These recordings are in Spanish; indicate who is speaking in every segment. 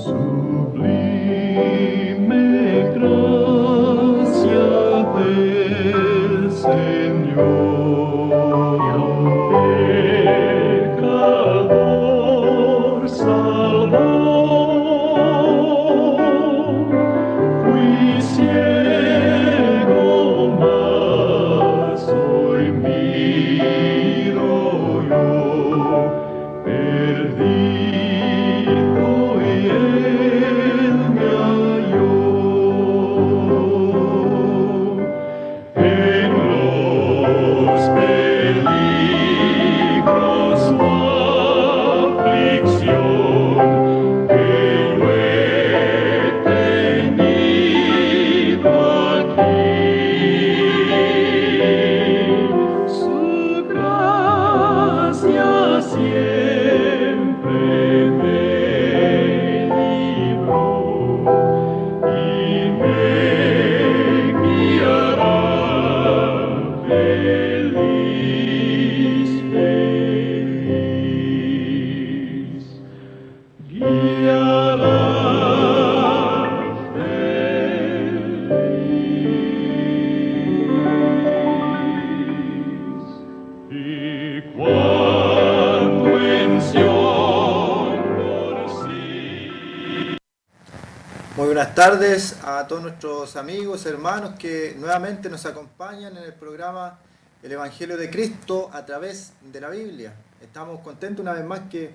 Speaker 1: Sublime gracia del Señor, pecador salvó, fui ciego, mas hoy miro yo, perdido y él me halló. En los peligros o aflicción que yo he tenido aquí, su gracia siempre me libró y me guiará feliz, feliz, guiará feliz. Y cuando en Sion por sí.
Speaker 2: Muy buenas tardes a todos nuestros amigos, hermanos que nuevamente nos acompañan en el programa El Evangelio de Cristo a través de la Biblia. Estamos contentos una vez más que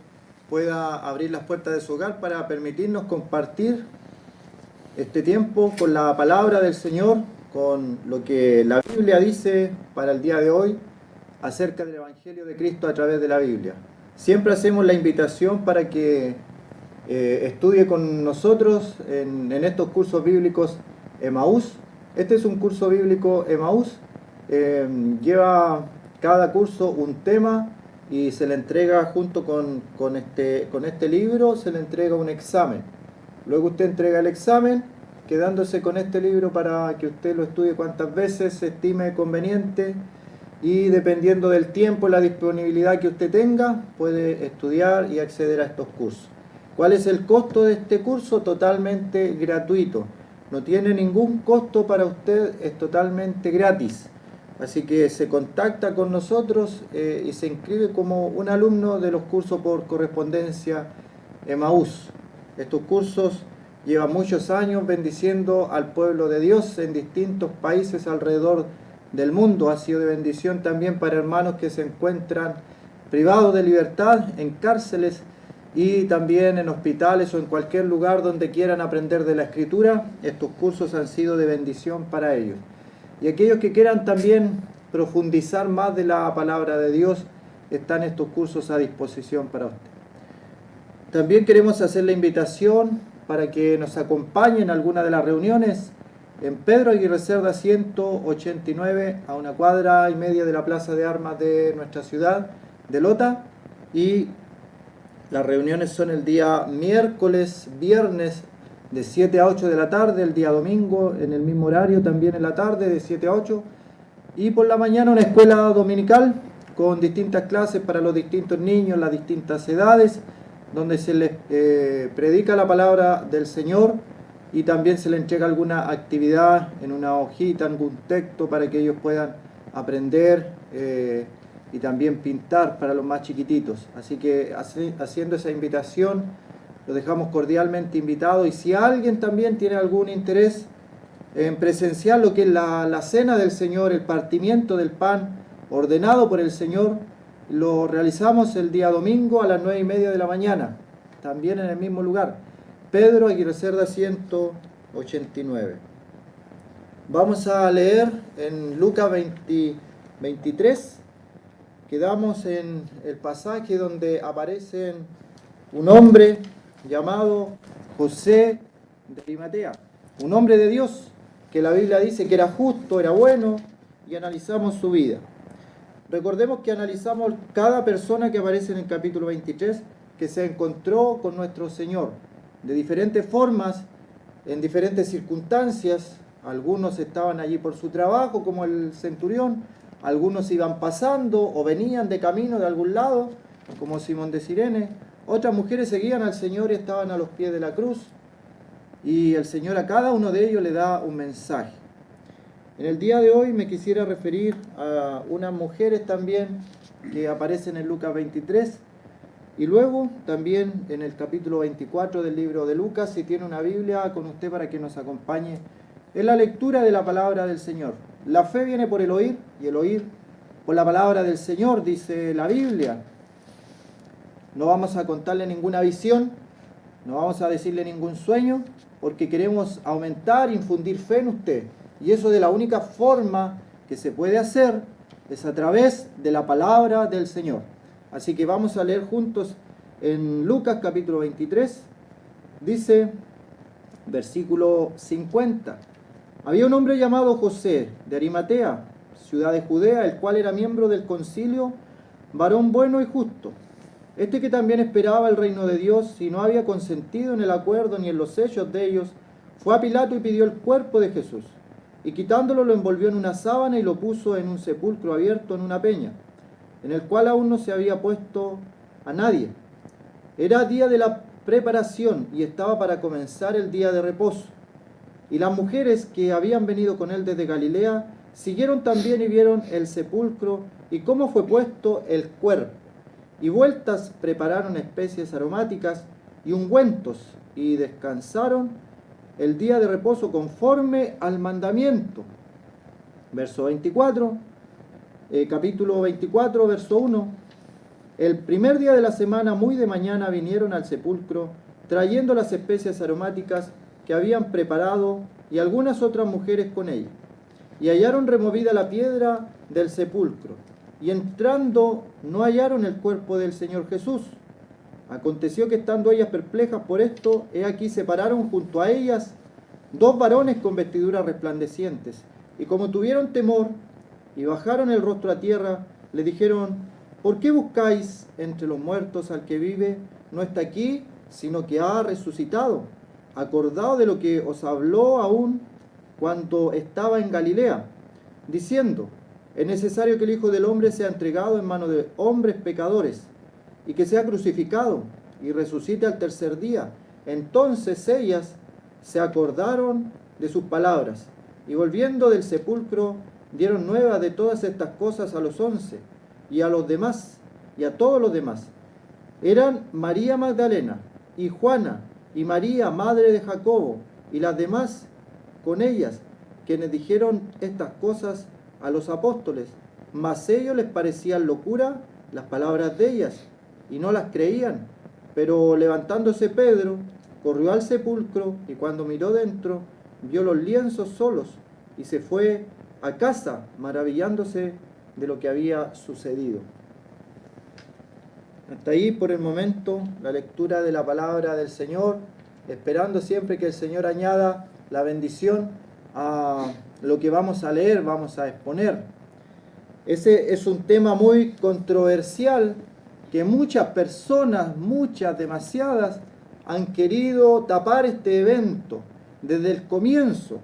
Speaker 2: pueda abrir las puertas de su hogar para permitirnos compartir este tiempo con la palabra del Señor, con lo que la Biblia dice para el día de hoy acerca del Evangelio de Cristo a través de la Biblia. Siempre hacemos la invitación para que estudie con nosotros en estos cursos bíblicos Emaús. Este es un curso bíblico Emaús. Lleva cada curso un tema y se le entrega junto con este libro, se le entrega un examen. Luego usted entrega el examen, quedándose con este libro para que usted lo estudie cuantas veces se estime conveniente y dependiendo del tiempo y la disponibilidad que usted tenga, puede estudiar y acceder a estos cursos. ¿Cuál es el costo de este curso? Totalmente gratuito. No tiene ningún costo para usted, es totalmente gratis. Así que se contacta con nosotros y se inscribe como un alumno de los cursos por correspondencia Emaús. Estos cursos llevan muchos años bendiciendo al pueblo de Dios en distintos países alrededor del mundo. Ha sido de bendición también para hermanos que se encuentran privados de libertad en cárceles y también en hospitales o en cualquier lugar donde quieran aprender de la Escritura. Estos cursos han sido de bendición para ellos. Y aquellos que quieran también profundizar más de la palabra de Dios, están estos cursos a disposición para usted. También queremos hacer la invitación para que nos acompañen a alguna de las reuniones en Pedro Aguirre Cerda 189, a 1,5 cuadras de la Plaza de Armas de nuestra ciudad de Lota. Y las reuniones son el día miércoles, viernes de 7 a 8 de la tarde, el día domingo en el mismo horario, también en la tarde de 7 a 8. Y por la mañana una escuela dominical con distintas clases para los distintos niños, las distintas edades, donde se les predica la palabra del Señor y también se les entrega alguna actividad en una hojita, algún texto para que ellos puedan aprender y también pintar para los más chiquititos. Así que haciendo esa invitación, los dejamos cordialmente invitados. Y si alguien también tiene algún interés en presenciar lo que es la cena del Señor, el partimiento del pan ordenado por el Señor, lo realizamos el día domingo a las 9:30 de la mañana, también en el mismo lugar, Pedro Aguirre Cerda 189. Vamos a leer en Lucas 23. Quedamos en el pasaje donde aparece un hombre llamado José de Arimatea, un hombre de Dios que la Biblia dice que era justo, era bueno, y analizamos su vida. Recordemos que analizamos cada persona que aparece en el capítulo 23 que se encontró con nuestro Señor de diferentes formas, en diferentes circunstancias. Algunos estaban allí por su trabajo, como el centurión, algunos iban pasando o venían de camino de algún lado, como Simón de Cirene, Otras mujeres seguían al Señor y estaban a los pies de la cruz. Y el Señor a cada uno de ellos le da un mensaje. En el día de hoy me quisiera referir a unas mujeres también que aparecen en Lucas 23 y luego también en el capítulo 24 del libro de Lucas. Si tiene una Biblia con usted para que nos acompañe en la lectura de la palabra del Señor. La fe viene por el oír y el oír por la palabra del Señor, dice la Biblia. No vamos a contarle ninguna visión, no vamos a decirle ningún sueño, porque queremos aumentar, infundir fe en usted. Y eso de la única forma que se puede hacer es a través de la palabra del Señor. Así que vamos a leer juntos en Lucas capítulo 23. Dice, versículo 50. Había un hombre llamado José de Arimatea, ciudad de Judea, el cual era miembro del concilio, varón bueno y justo. Este que también esperaba el reino de Dios y no había consentido en el acuerdo ni en los hechos de ellos, fue a Pilato y pidió el cuerpo de Jesús. Y quitándolo lo envolvió en una sábana y lo puso en un sepulcro abierto en una peña, en el cual aún no se había puesto a nadie. Era día de la preparación y estaba para comenzar el día de reposo. Y las mujeres que habían venido con él desde Galilea siguieron también y vieron el sepulcro y cómo fue puesto el cuerpo. Y vueltas prepararon especies aromáticas y ungüentos, y descansaron el día de reposo conforme al mandamiento. Verso 24, capítulo 24, verso 1. El primer día de la semana, muy de mañana, vinieron al sepulcro, trayendo las especias aromáticas que habían preparado, y algunas otras mujeres con ellas. Y hallaron removida la piedra del sepulcro. Y entrando no hallaron el cuerpo del Señor Jesús. Aconteció que estando ellas perplejas por esto, he aquí se pararon junto a ellas dos varones con vestiduras resplandecientes. Y como tuvieron temor y bajaron el rostro a tierra, le dijeron, ¿por qué buscáis entre los muertos al que vive? No está aquí, sino que ha resucitado. Acordado de lo que os habló aún cuando estaba en Galilea, diciendo, es necesario que el Hijo del Hombre sea entregado en manos de hombres pecadores, y que sea crucificado, y resucite al tercer día. Entonces ellas se acordaron de sus palabras, y volviendo del sepulcro, dieron nueva de todas estas cosas a los 11, y a los demás, y a todos los demás. Eran María Magdalena, y Juana, y María, madre de Jacobo, y las demás con ellas, quienes dijeron estas cosas a los apóstoles, mas ellos les parecían locura las palabras de ellas, y no las creían. Pero levantándose Pedro, corrió al sepulcro, y cuando miró dentro, vio los lienzos solos, y se fue a casa, maravillándose de lo que había sucedido. Hasta ahí por el momento la lectura de la palabra del Señor, esperando siempre que el Señor añada la bendición a lo que vamos a leer, vamos a exponer. Ese es un tema muy controversial que muchas personas, demasiadas, han querido tapar este evento desde el comienzo.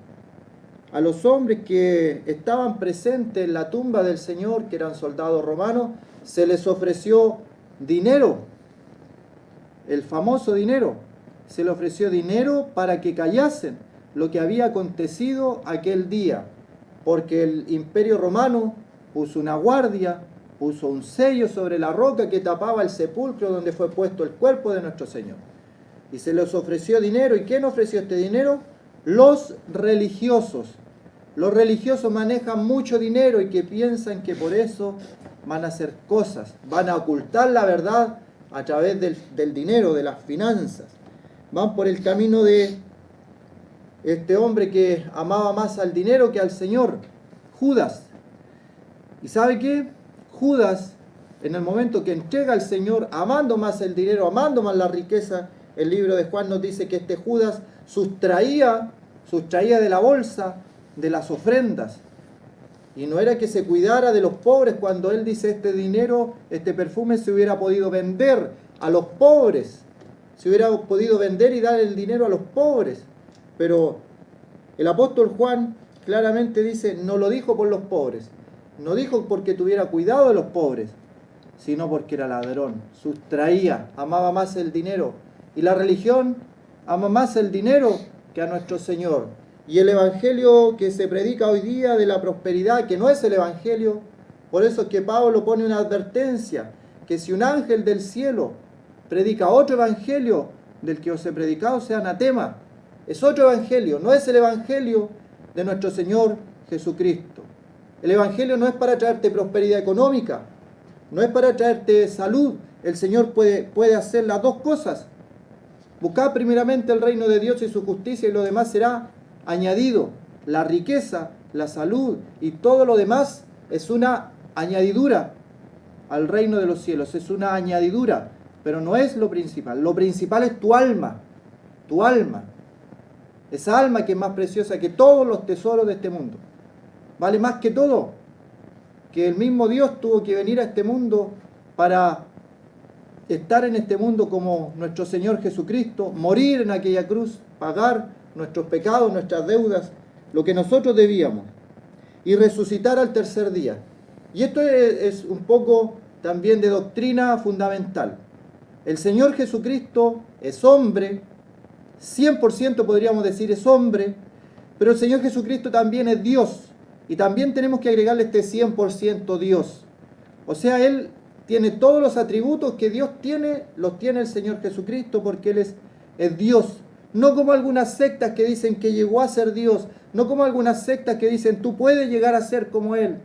Speaker 2: A los hombres que estaban presentes en la tumba del Señor, que eran soldados romanos, se les ofreció dinero, el famoso dinero. Se le ofreció dinero para que callasen lo que había acontecido aquel día, porque el Imperio Romano puso una guardia, puso un sello sobre la roca que tapaba el sepulcro donde fue puesto el cuerpo de nuestro Señor. Y se les ofreció dinero. ¿Y quién ofreció este dinero? Los religiosos. Los religiosos manejan mucho dinero y que piensan que por eso van a hacer cosas, van a ocultar la verdad a través del dinero, de las finanzas. Van por el camino de este hombre que amaba más al dinero que al Señor, Judas. ¿Y sabe qué? Judas, en el momento que entrega al Señor, amando más el dinero, amando más la riqueza, el libro de Juan nos dice que este Judas sustraía de la bolsa de las ofrendas. Y no era que se cuidara de los pobres cuando él dice este dinero, este perfume se hubiera podido vender a los pobres. Se hubiera podido vender y dar el dinero a los pobres. Pero el apóstol Juan claramente dice, no lo dijo por los pobres. No dijo porque tuviera cuidado de los pobres. sino porque era ladrón, sustraía, amaba más el dinero. Y la religión ama más el dinero que a nuestro Señor. Y el evangelio que se predica hoy día de la prosperidad, que no es el evangelio, por eso es que Pablo pone una advertencia, que si un ángel del cielo predica otro evangelio del que os he predicado, sea anatema. Es otro evangelio, no es el evangelio de nuestro Señor Jesucristo. El evangelio no es para traerte prosperidad económica, no es para traerte salud. El Señor puede hacer las dos cosas. Buscad primeramente el reino de Dios y su justicia, y lo demás será añadido. La riqueza, la salud y todo lo demás es una añadidura al reino de los cielos, es una añadidura, pero no es lo principal. Lo principal es tu alma, esa alma que es más preciosa que todos los tesoros de este mundo. Vale más que todo, que el mismo Dios tuvo que venir a este mundo para estar en este mundo como nuestro Señor Jesucristo, morir en aquella cruz, pagar nuestros pecados, nuestras deudas, lo que nosotros debíamos, y resucitar al tercer día. Y esto es un poco también de doctrina fundamental. El Señor Jesucristo es hombre, 100% podríamos decir es hombre, pero el Señor Jesucristo también es Dios, y también tenemos que agregarle este 100% Dios. O sea, Él tiene todos los atributos que Dios tiene, los tiene el Señor Jesucristo, porque Él es Dios. No como algunas sectas que dicen que llegó a ser Dios, no como algunas sectas que dicen tú puedes llegar a ser como Él.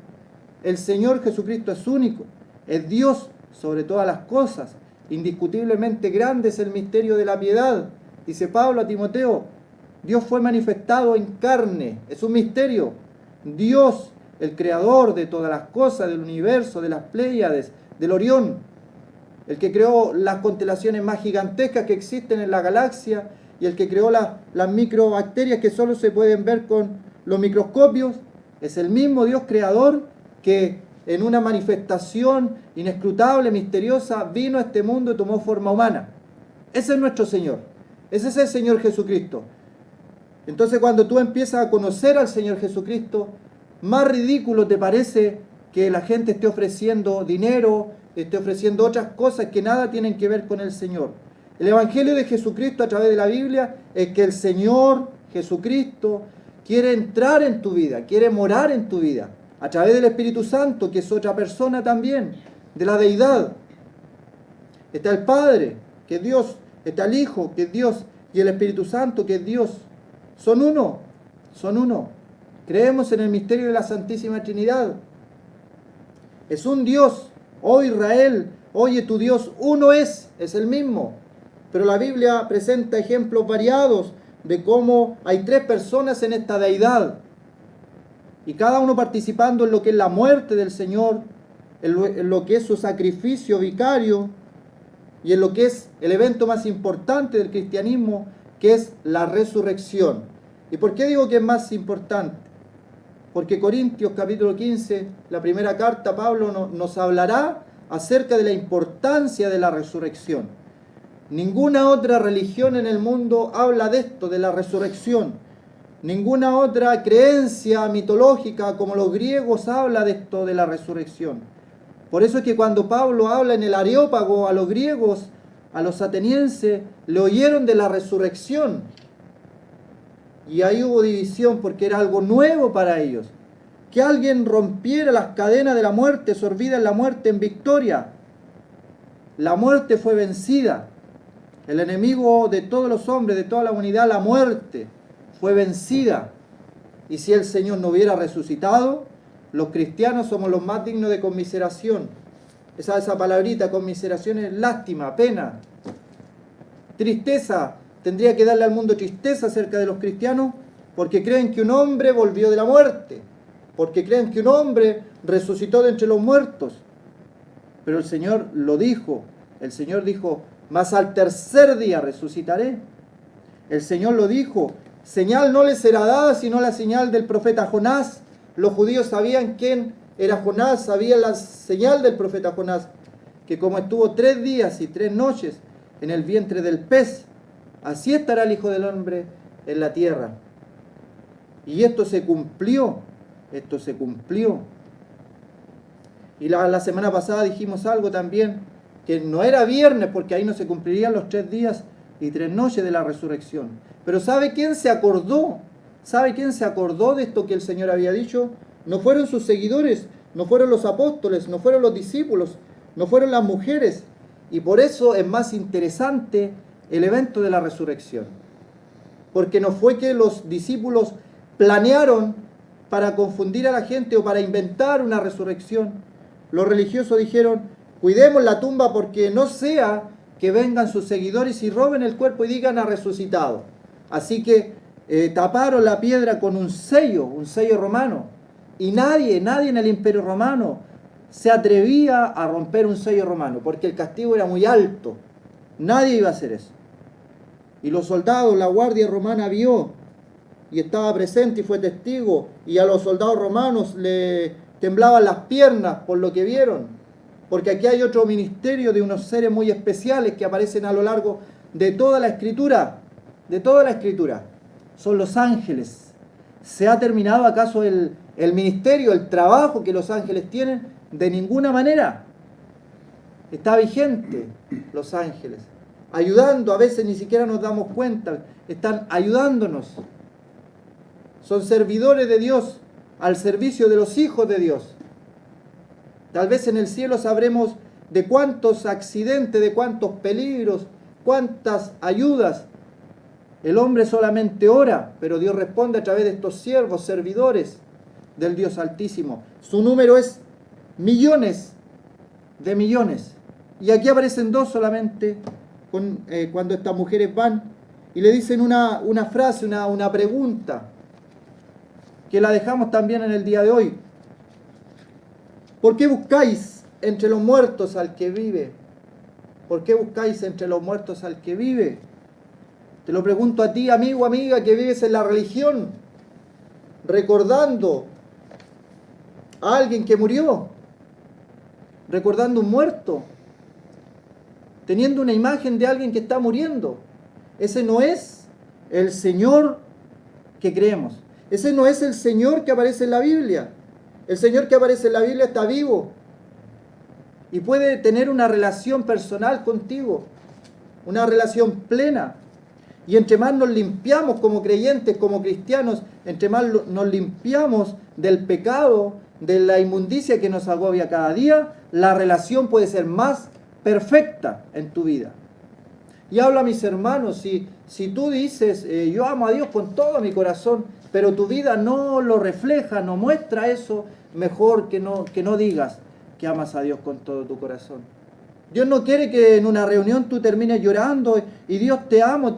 Speaker 2: El Señor Jesucristo es único, es Dios sobre todas las cosas. Indiscutiblemente grande es el misterio de la piedad. Dice Pablo a Timoteo, Dios fue manifestado en carne, es un misterio. Dios, el creador de todas las cosas, del universo, de las Pléyades, del Orión, el que creó las constelaciones más gigantescas que existen en la galaxia y el que creó las microbacterias que solo se pueden ver con los microscopios, es el mismo Dios creador que en una manifestación inescrutable, misteriosa, vino a este mundo y tomó forma humana. Ese es nuestro Señor, ese es el Señor Jesucristo. Entonces cuando tú empiezas a conocer al Señor Jesucristo, más ridículo te parece que la gente esté ofreciendo dinero, esté ofreciendo otras cosas que nada tienen que ver con el Señor. El Evangelio de Jesucristo a través de la Biblia es que el Señor Jesucristo quiere entrar en tu vida, quiere morar en tu vida, a través del Espíritu Santo, que es otra persona también, de la deidad. Está el Padre, que es Dios, está el Hijo, que es Dios, y el Espíritu Santo, que es Dios. Son uno, son uno. Creemos en el misterio de la Santísima Trinidad. Es un Dios. Oh Israel, oye, tu Dios uno es el mismo. Pero la Biblia presenta ejemplos variados de cómo hay tres personas en esta deidad. Y cada uno participando en lo que es la muerte del Señor, en lo que es su sacrificio vicario y en lo que es el evento más importante del cristianismo, que es la resurrección. ¿Y por qué digo que es más importante? Porque Corintios capítulo 15, la primera carta, Pablo nos hablará acerca de la importancia de la resurrección. Ninguna otra religión en el mundo habla de esto, de la resurrección. Ninguna otra creencia mitológica como los griegos habla de esto, de la resurrección. Por eso es que cuando Pablo habla en el Areópago a los griegos, a los atenienses, le oyeron de la resurrección. Y ahí hubo división porque era algo nuevo para ellos. Que alguien rompiera las cadenas de la muerte, sorbida en la muerte en victoria. La muerte fue vencida. El enemigo de todos los hombres, de toda la humanidad, la muerte, fue vencida. Y si el Señor no hubiera resucitado, los cristianos somos los más dignos de conmiseración. Esa palabrita, conmiseración, es lástima, pena, tristeza. Tendría que darle al mundo tristeza acerca de los cristianos porque creen que un hombre volvió de la muerte, porque creen que un hombre resucitó de entre los muertos. Pero el Señor lo dijo, el Señor dijo, mas al tercer día resucitaré. El Señor lo dijo, señal no les será dada sino la señal del profeta Jonás. Los judíos sabían quién era Jonás, sabían la señal del profeta Jonás, que como estuvo 3 días y 3 noches en el vientre del pez, así estará el Hijo del Hombre en la tierra. Y esto se cumplió, esto se cumplió. Y la semana pasada dijimos algo también, que no era viernes porque ahí no se cumplirían los 3 días y 3 noches de la resurrección. Pero ¿sabe quién se acordó? ¿Sabe quién se acordó de esto que el Señor había dicho? No fueron sus seguidores, no fueron los apóstoles, no fueron los discípulos, no fueron las mujeres. Y por eso es más interesante el evento de la resurrección. Porque no fue que los discípulos planearon para confundir a la gente o para inventar una resurrección. Los religiosos dijeron, cuidemos la tumba porque no sea que vengan sus seguidores y roben el cuerpo y digan ha resucitado. Así que taparon la piedra con un sello romano. Y nadie en el Imperio Romano se atrevía a romper un sello romano porque el castigo era muy alto. Nadie iba a hacer eso. Y los soldados, la guardia romana vio y estaba presente y fue testigo. Y a los soldados romanos le temblaban las piernas por lo que vieron. Porque aquí hay otro ministerio de unos seres muy especiales que aparecen a lo largo de toda la Escritura. De toda la Escritura. Son los ángeles. ¿Se ha terminado acaso el ministerio, el trabajo que los ángeles tienen? De ninguna manera. Está vigente los ángeles. Ayudando, a veces ni siquiera nos damos cuenta. Están ayudándonos. Son servidores de Dios al servicio de los hijos de Dios. Tal vez en el cielo sabremos de cuántos accidentes, de cuántos peligros, cuántas ayudas. El hombre solamente ora, pero Dios responde a través de estos siervos, servidores del Dios Altísimo. Su número es millones de millones. Y aquí aparecen 2 solamente cuando estas mujeres van y le dicen una frase, una pregunta, que la dejamos también en el día de hoy. ¿Por qué buscáis entre los muertos al que vive? ¿Por qué buscáis entre los muertos al que vive? Te lo pregunto a ti, amigo, amiga, que vives en la religión, recordando a alguien que murió, recordando un muerto, teniendo una imagen de alguien que está muriendo. Ese no es el Señor que creemos. Ese no es el Señor que aparece en la Biblia. El Señor que aparece en la Biblia está vivo y puede tener una relación personal contigo, una relación plena. Y entre más nos limpiamos como creyentes, como cristianos, entre más nos limpiamos del pecado, de la inmundicia que nos agobia cada día, la relación puede ser más perfecta en tu vida. Y hablo a mis hermanos, si tú dices, yo amo a Dios con todo mi corazón, pero tu vida no lo refleja, no muestra eso, mejor que no digas que amas a Dios con todo tu corazón. Dios no quiere que en una reunión tú termines llorando y Dios te amo,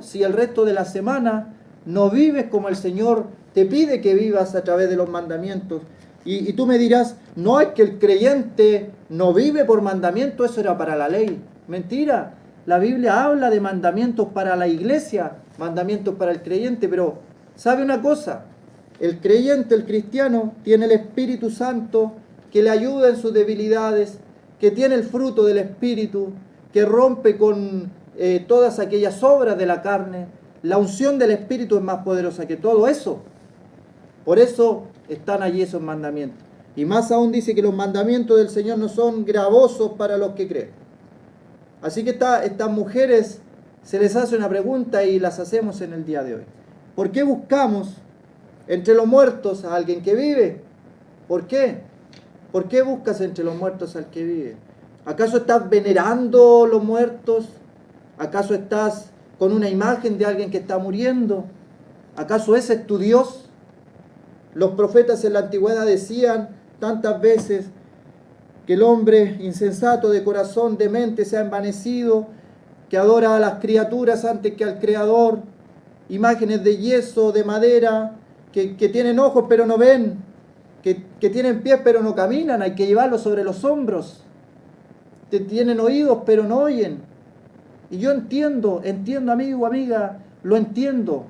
Speaker 2: si el resto de la semana no vives como el Señor te pide que vivas a través de los mandamientos. Y tú me dirás, no es que el creyente no vive por mandamiento, eso era para la ley. Mentira, la Biblia habla de mandamientos para la iglesia, mandamientos para el creyente, pero ¿sabe una cosa? El creyente, el cristiano, tiene el Espíritu Santo que le ayuda en sus debilidades, que tiene el fruto del Espíritu, que rompe con todas aquellas obras de la carne. La unción del Espíritu es más poderosa que todo eso. Por eso están allí esos mandamientos. Y más aún dice que los mandamientos del Señor no son gravosos para los que creen. Así que estas mujeres se les hace una pregunta y las hacemos en el día de hoy. ¿Por qué buscamos entre los muertos a alguien que vive? ¿Por qué? ¿Por qué buscas entre los muertos al que vive? ¿Acaso estás venerando los muertos? ¿Acaso estás con una imagen de alguien que está muriendo? ¿Acaso ese es tu Dios? Los profetas en la antigüedad decían tantas veces que el hombre insensato de corazón, de mente, se ha envanecido, que adora a las criaturas antes que al Creador, imágenes de yeso, de madera, que tienen ojos pero no ven, que tienen pies pero no caminan, hay que llevarlos sobre los hombros, que tienen oídos pero no oyen. Y yo entiendo amigo, amiga, lo entiendo.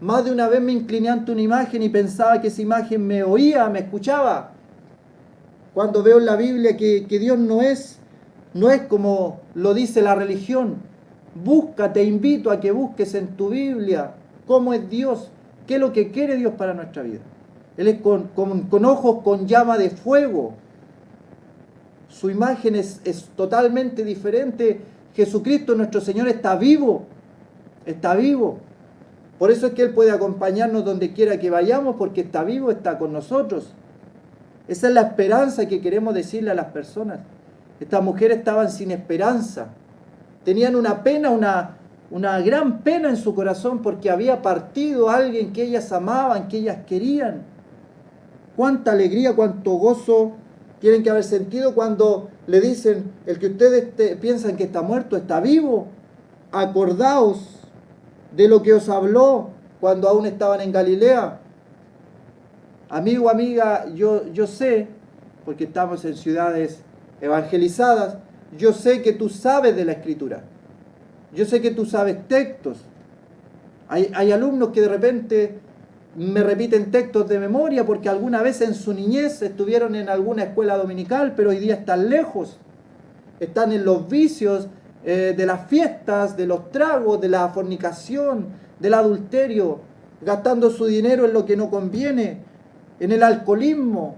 Speaker 2: Más de una vez me incliné ante una imagen y pensaba que esa imagen me oía, me escuchaba. Cuando veo en la Biblia que Dios no es como lo dice la religión. Busca, te invito a que busques en tu Biblia cómo es Dios, qué es lo que quiere Dios para nuestra vida. Él es con ojos con llama de fuego.
Speaker 3: Su imagen es totalmente diferente. Jesucristo, nuestro Señor, está vivo. Está vivo. Por eso es que Él puede acompañarnos donde quiera que vayamos, porque está vivo, está con nosotros. Esa es la esperanza que queremos decirle a las personas. Estas mujeres estaban sin esperanza. Tenían una pena, una gran pena en su corazón porque había partido alguien que ellas amaban, que ellas querían. Cuánta alegría, cuánto gozo tienen que haber sentido cuando le dicen: el que ustedes piensan que está muerto está vivo. Acordaos de lo que os habló cuando aún estaban en Galilea. Amigo, amiga, yo sé, porque estamos en ciudades evangelizadas, yo sé que tú sabes de la Escritura. Yo sé que tú sabes textos. Hay alumnos que de repente me repiten textos de memoria porque alguna vez en su niñez estuvieron en alguna escuela dominical, pero hoy día están lejos. Están en los vicios de las fiestas, de los tragos, de la fornicación, del adulterio, gastando su dinero en lo que no conviene, en el alcoholismo.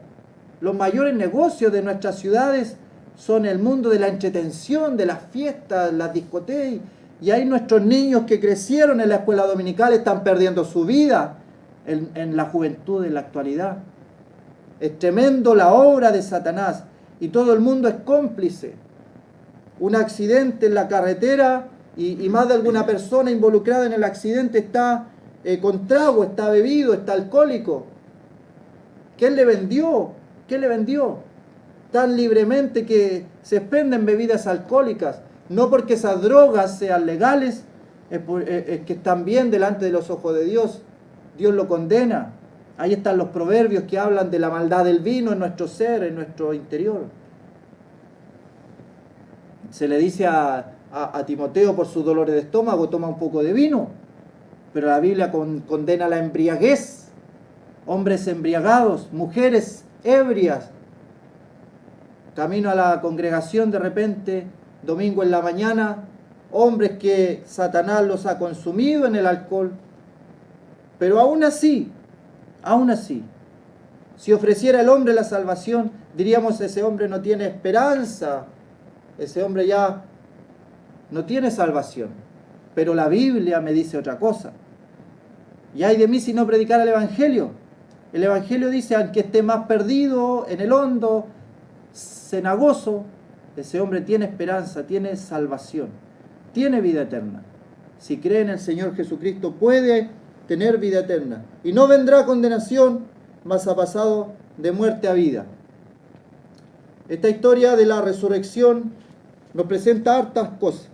Speaker 3: Los mayores negocios de nuestras ciudades son el mundo de la entretención, de las fiestas, las discotecas. Y ahí nuestros niños que crecieron en la escuela dominical están perdiendo su vida en la juventud de la actualidad. Es tremendo la obra de Satanás y todo el mundo es cómplice. Un accidente en la carretera y más de alguna persona involucrada en el accidente está con trago, está bebido, está alcohólico. ¿Qué le vendió? ¿Qué le vendió? Tan libremente que se expenden bebidas alcohólicas. No porque esas drogas sean legales, es que están bien delante de los ojos de Dios. Dios lo condena. Ahí están los proverbios que hablan de la maldad del vino en nuestro ser, en nuestro interior. Se le dice a Timoteo por sus dolores de estómago: toma un poco de vino. Pero la Biblia condena la embriaguez. Hombres embriagados, mujeres ebrias. Camino a la congregación de repente, domingo en la mañana, hombres que Satanás los ha consumido en el alcohol. Pero aún así, si ofreciera el hombre la salvación, diríamos: ese hombre no tiene esperanza, ese hombre ya no tiene salvación. Pero la Biblia me dice otra cosa. Y ay de mí si no predicara el Evangelio. El Evangelio dice: aunque esté más perdido, en el hondo, cenagoso, ese hombre tiene esperanza, tiene salvación, tiene vida eterna. Si cree en el Señor Jesucristo, puede tener vida eterna. Y no vendrá condenación, mas ha pasado de muerte a vida. Esta historia de la resurrección nos presenta hartas cosas.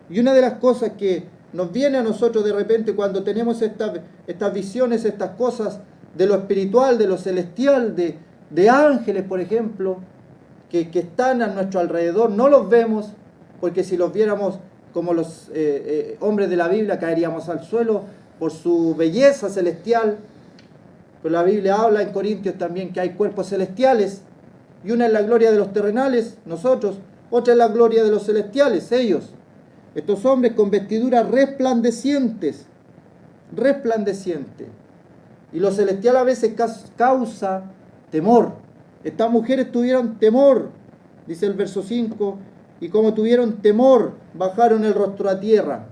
Speaker 3: Y una de las cosas que nos viene a nosotros de repente cuando tenemos estas visiones, estas cosas de lo espiritual, de lo celestial, de ángeles, por ejemplo, que están a nuestro alrededor, no los vemos, porque si los viéramos como los hombres de la Biblia caeríamos al suelo por su belleza celestial. Pero la Biblia habla en Corintios también que hay cuerpos celestiales, y una es la gloria de los terrenales, nosotros, otra es la gloria de los celestiales, ellos. Estos hombres con vestiduras resplandecientes. Y lo celestial a veces causa temor. Estas mujeres tuvieron temor, dice el verso 5, y como tuvieron temor, bajaron el rostro a tierra.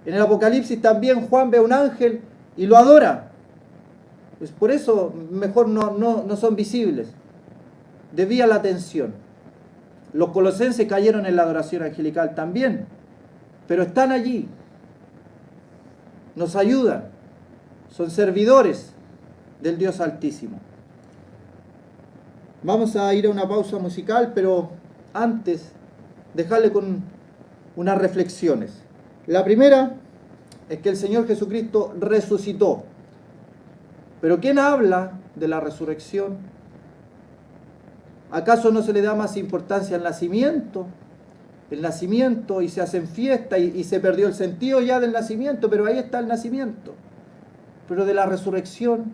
Speaker 3: En el Apocalipsis también Juan ve a un ángel y lo adora. Pues por eso mejor no son visibles. Desvía la atención. Los colosenses cayeron en la adoración angelical también, pero están allí. Nos ayudan. Son servidores del Dios Altísimo. Vamos a ir a una pausa musical, pero antes dejarle con unas reflexiones. La primera es que el Señor Jesucristo resucitó. Pero ¿quién habla de la resurrección? ¿Acaso no se le da más importancia al nacimiento? El nacimiento, y se hacen fiestas y se perdió el sentido ya del nacimiento, pero ahí está el nacimiento. Pero de la resurrección,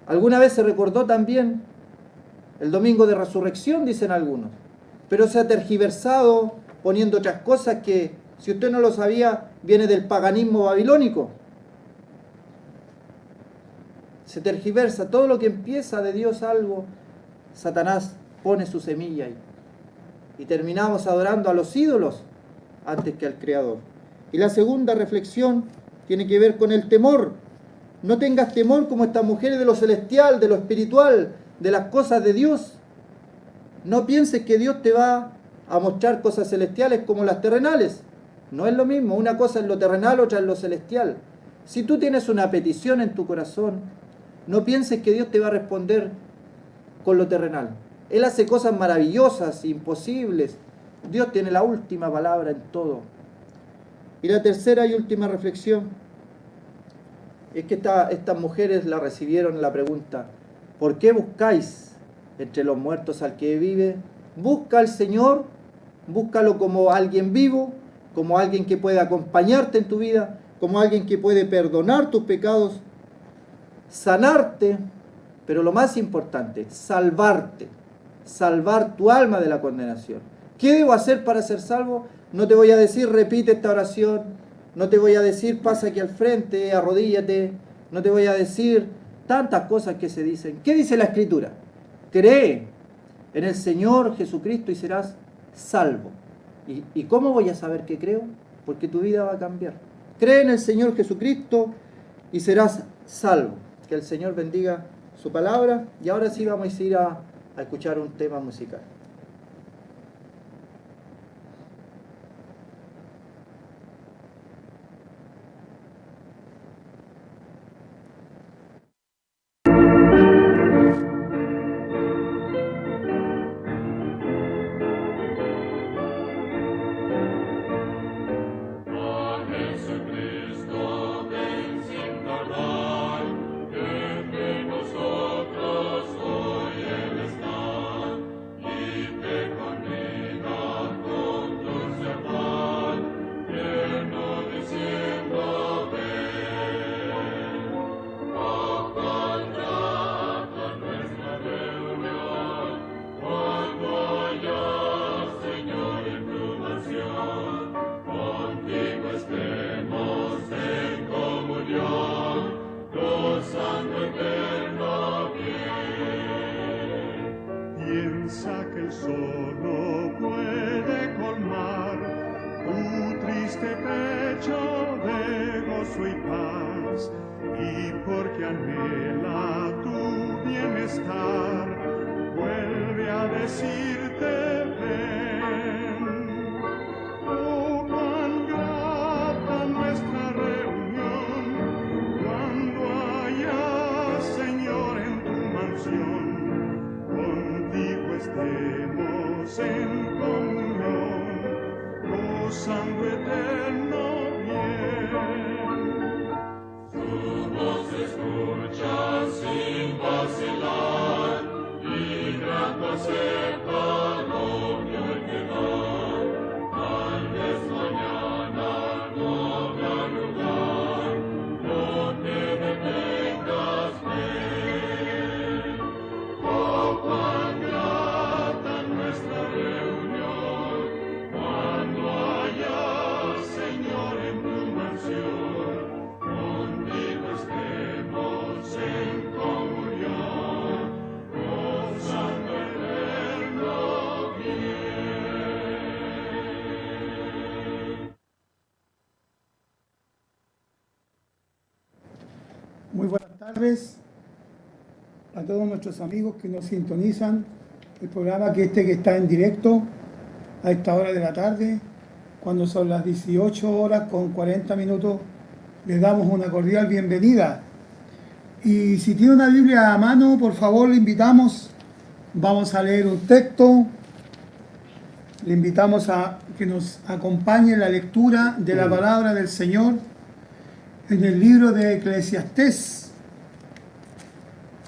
Speaker 3: alguna vez se recordó también el domingo de resurrección, dicen algunos, pero se ha tergiversado poniendo otras cosas que, si usted no lo sabía, viene del paganismo babilónico. Se tergiversa todo lo que empieza de Dios algo, Satanás pone su semilla ahí. Y terminamos adorando a los ídolos antes que al Creador. Y la segunda reflexión tiene que ver con el temor. No tengas temor como estas mujeres de lo celestial, de lo espiritual, de las cosas de Dios. No pienses que Dios te va a mostrar cosas celestiales como las terrenales. No es lo mismo, una cosa es lo terrenal, otra es lo celestial. Si tú tienes una petición en tu corazón, no pienses que Dios te va a responder con lo terrenal. Él hace cosas maravillosas, imposibles. Dios tiene la última palabra en todo. Y la tercera y última reflexión es que estas mujeres la recibieron la pregunta: ¿por qué buscáis entre los muertos al que vive? Busca al Señor, búscalo como alguien vivo, como alguien que puede acompañarte en tu vida, como alguien que puede perdonar tus pecados, sanarte, pero lo más importante, salvarte, salvar tu alma de la condenación. ¿Qué debo hacer para ser salvo? No te voy a decir repite esta oración, no te voy a decir pasa aquí al frente, arrodíllate, no te voy a decir tantas cosas que se dicen. ¿Qué dice la Escritura? Cree en el Señor Jesucristo y serás salvo. ¿Y cómo voy a saber que creo? Porque tu vida va a cambiar. Cree en el Señor Jesucristo y serás salvo. Que el Señor bendiga su palabra. Y ahora sí vamos a ir a escuchar un tema musical.
Speaker 1: A Jesucristo ven sin tardar, entre nosotros hoy Él está, y te convida con dulce afán, tierno diciendo ven. Oh, cuán grata nuestra reunión, cuando haya, Señor, en tu mansión, contigo estemos en comunión, gozando eterno bien.
Speaker 4: Piensa que el sol no puede colmar tu triste pecho de gozo y paz, y porque anhela tu bienestar, vuelve a decirte ven. Oh, cuán grata nuestra reunión, cuando haya, Señor, en tu mansión, contigo estemos en comunión, gozando eterno bien.
Speaker 1: Tu voz se escucha sin vacilar, y grato acepta lo que hoy te da. Tal vez mañana no habrá lugar, no te detengas, ven. Oh, cuán grata nuestra reunión, cuando haya, Señor, en tu mansión, contigo estemos en comunión, gozando eterno bien.
Speaker 4: Muy buenas tardes a todos nuestros amigos que nos sintonizan el programa que está en directo a esta hora de la tarde, cuando son las 18 horas con 40 minutos. Les damos una cordial bienvenida. Y si tiene una Biblia a mano, por favor, le invitamos, vamos a leer un texto, le invitamos a que nos acompañe en la lectura de la palabra del Señor en el libro de Eclesiastés,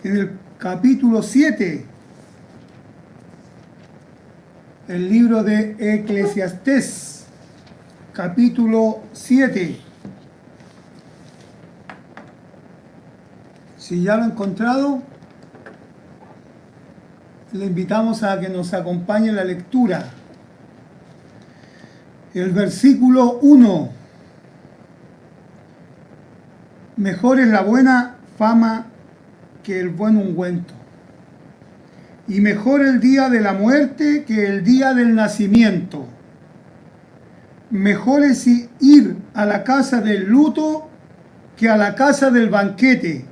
Speaker 4: en el capítulo 7, el libro de Eclesiastés, capítulo 7. Si ya lo ha encontrado, le invitamos a que nos acompañe en la lectura. El versículo 1. Mejor es la buena fama que el buen ungüento, y mejor el día de la muerte que el día del nacimiento. Mejor es ir a la casa del luto que a la casa del banquete,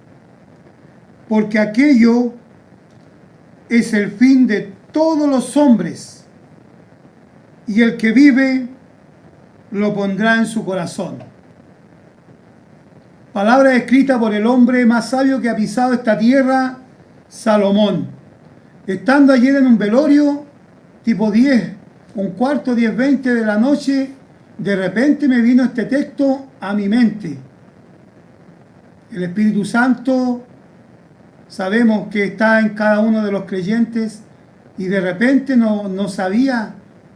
Speaker 4: porque aquello es el fin de todos los hombres, y el que vive lo pondrá en su corazón. Palabra escrita por el hombre más sabio que ha pisado esta tierra, Salomón. Estando ayer en un velorio, tipo 10, un cuarto, 10:20 de la noche, de repente me vino este texto a mi mente. El Espíritu Santo sabemos que está en cada uno de los creyentes y de repente no sabía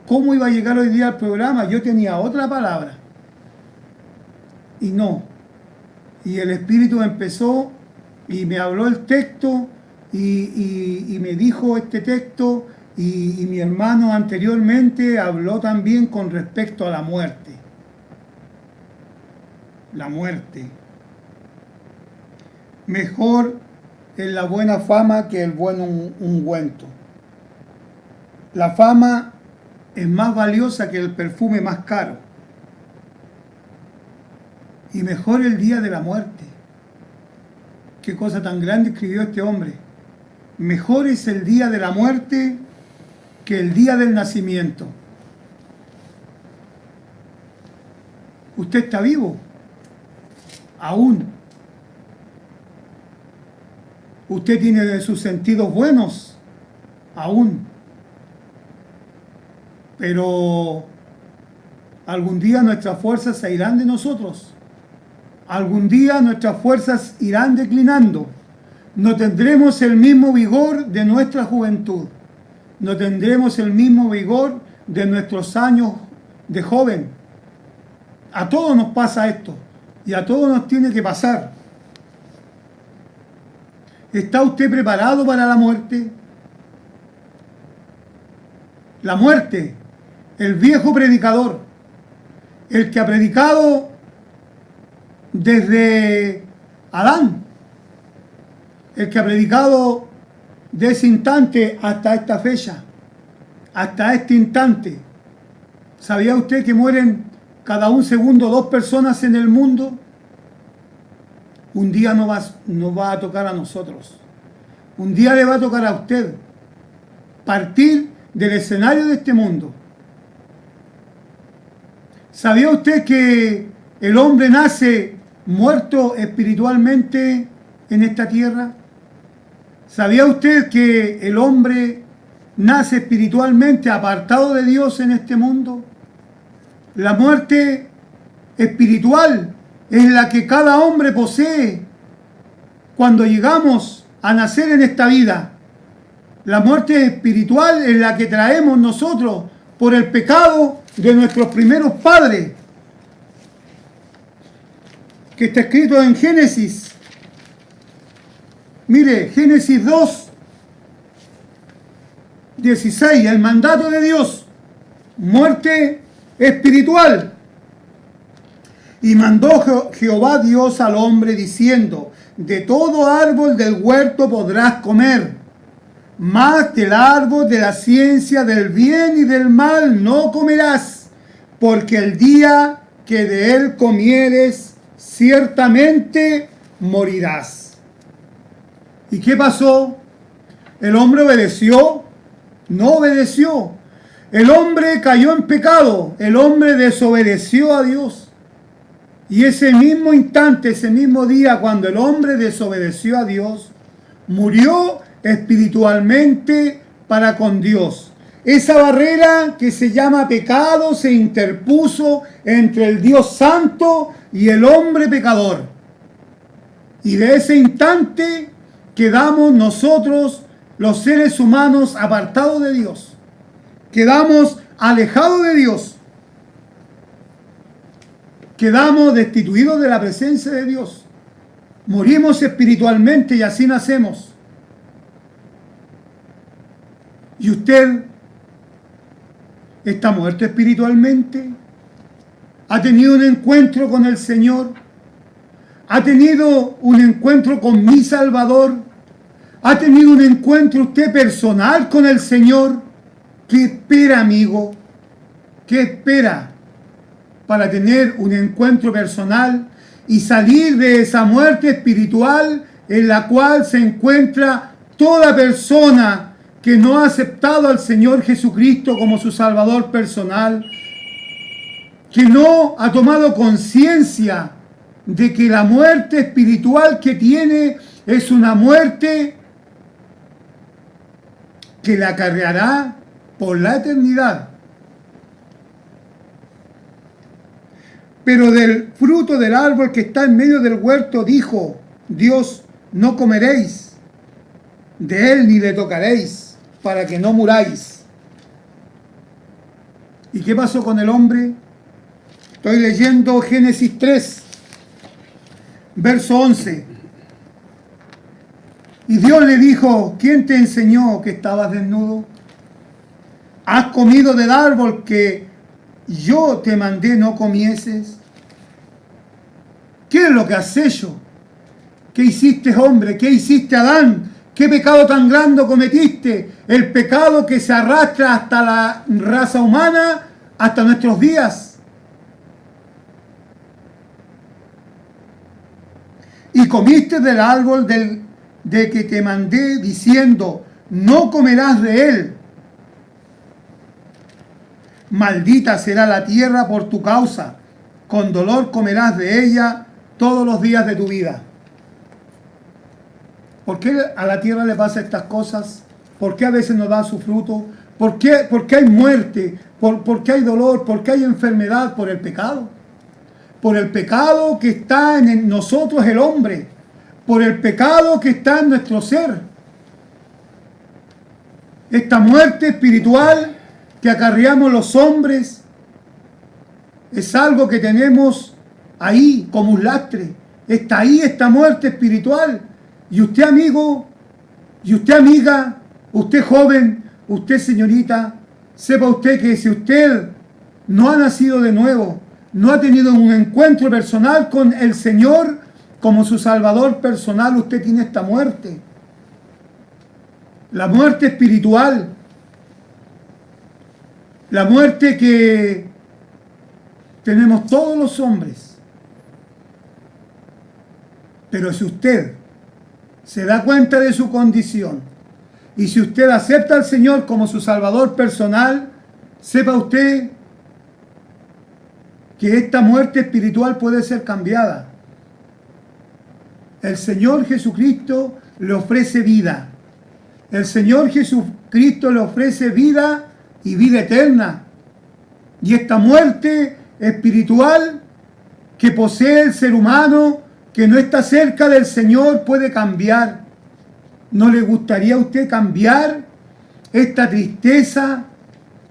Speaker 4: cómo iba a llegar hoy día al programa. Yo tenía otra palabra y no. Y el Espíritu empezó y me habló el texto y me dijo este texto y mi hermano anteriormente habló también con respecto a la muerte. La muerte. Mejor es la buena fama que el buen ungüento. La fama es más valiosa que el perfume más caro. Y mejor el día de la muerte. Qué cosa tan grande escribió este hombre. Mejor es el día de la muerte que el día del nacimiento. Usted está vivo, aún. Usted tiene sus sentidos buenos, aún. Pero algún día nuestras fuerzas se irán de nosotros. Algún día nuestras fuerzas irán declinando. No tendremos el mismo vigor de nuestra juventud. No tendremos el mismo vigor de nuestros años de joven. A todos nos pasa esto y a todos nos tiene que pasar. ¿Está usted preparado para la muerte? La muerte, el viejo predicador, el que ha predicado desde Adán, el que ha predicado de ese instante hasta esta fecha, hasta este instante. ¿Sabía usted que mueren cada un segundo 2 personas en el mundo? Un día nos va a tocar a nosotros. Un día le va a tocar a usted partir del escenario de este mundo. ¿Sabía usted que el hombre nace muerto espiritualmente en esta tierra? ¿Sabía usted que el hombre nace espiritualmente apartado de Dios en este mundo? La muerte espiritual es la que cada hombre posee cuando llegamos a nacer en esta vida. La muerte espiritual es la que traemos nosotros por el pecado de nuestros primeros padres, que está escrito en Génesis. Mire, Génesis 2:16, el mandato de Dios, muerte espiritual. Y mandó Jehová Dios al hombre diciendo: de todo árbol del huerto podrás comer, mas del árbol de la ciencia del bien y del mal no comerás, porque el día que de él comieres, ciertamente morirás. ¿Y qué pasó? ¿El hombre obedeció? No obedeció. El hombre cayó en pecado. El hombre desobedeció a Dios. Y ese mismo instante, ese mismo día, cuando el hombre desobedeció a Dios, murió espiritualmente para con Dios. Esa barrera que se llama pecado se interpuso entre el Dios santo y el hombre pecador. Y de ese instante quedamos nosotros, los seres humanos, apartados de Dios. Quedamos alejados de Dios. Quedamos destituidos de la presencia de Dios. Morimos espiritualmente y así nacemos. ¿Y usted está muerto espiritualmente? ¿Ha tenido un encuentro con el Señor? ¿Ha tenido un encuentro con mi Salvador? ¿Ha tenido un encuentro usted personal con el Señor? ¿Qué espera, amigo? ¿Qué espera para tener un encuentro personal y salir de esa muerte espiritual en la cual se encuentra toda persona que no ha aceptado al Señor Jesucristo como su Salvador personal, que no ha tomado conciencia de que la muerte espiritual que tiene es una muerte que la acarreará por la eternidad? Pero del fruto del árbol que está en medio del huerto dijo Dios: no comeréis de él ni le tocaréis, para que no muráis. ¿Y qué pasó con el hombre? Estoy leyendo Génesis 3, verso 11. Y Dios le dijo: ¿quién te enseñó que estabas desnudo? ¿Has comido del árbol que yo te mandé no comieses? ¿Qué es lo que has hecho? ¿Qué hiciste, hombre? ¿Qué hiciste, Adán? ¿Qué pecado tan grande cometiste? El pecado que se arrastra hasta la raza humana, hasta nuestros días. Y comiste del árbol de que te mandé, diciendo: no comerás de él. Maldita será la tierra por tu causa, con dolor comerás de ella todos los días de tu vida. ¿Por qué a la tierra le pasa estas cosas? ¿Por qué a veces no da su fruto? ¿Por qué hay muerte? ¿Por qué hay dolor? ¿Por qué hay enfermedad? Por el pecado. Por el pecado que está en nosotros, el hombre. Por el pecado que está en nuestro ser. Esta muerte espiritual que acarreamos los hombres es algo que tenemos ahí como un lastre. Está ahí esta muerte espiritual. Y usted, amigo, y usted, amiga, usted joven, usted, señorita, sepa usted que si usted no ha nacido de nuevo, no ha tenido un encuentro personal con el Señor como su Salvador personal, usted tiene esta muerte. La muerte espiritual. La muerte que tenemos todos los hombres. Pero si usted se da cuenta de su condición y si usted acepta al Señor como su Salvador personal, sepa usted que esta muerte espiritual puede ser cambiada. El Señor Jesucristo le ofrece vida. El Señor Jesucristo le ofrece vida y vida eterna. Y esta muerte espiritual que posee el ser humano, que no está cerca del Señor, puede cambiar. ¿No le gustaría a usted cambiar esta tristeza,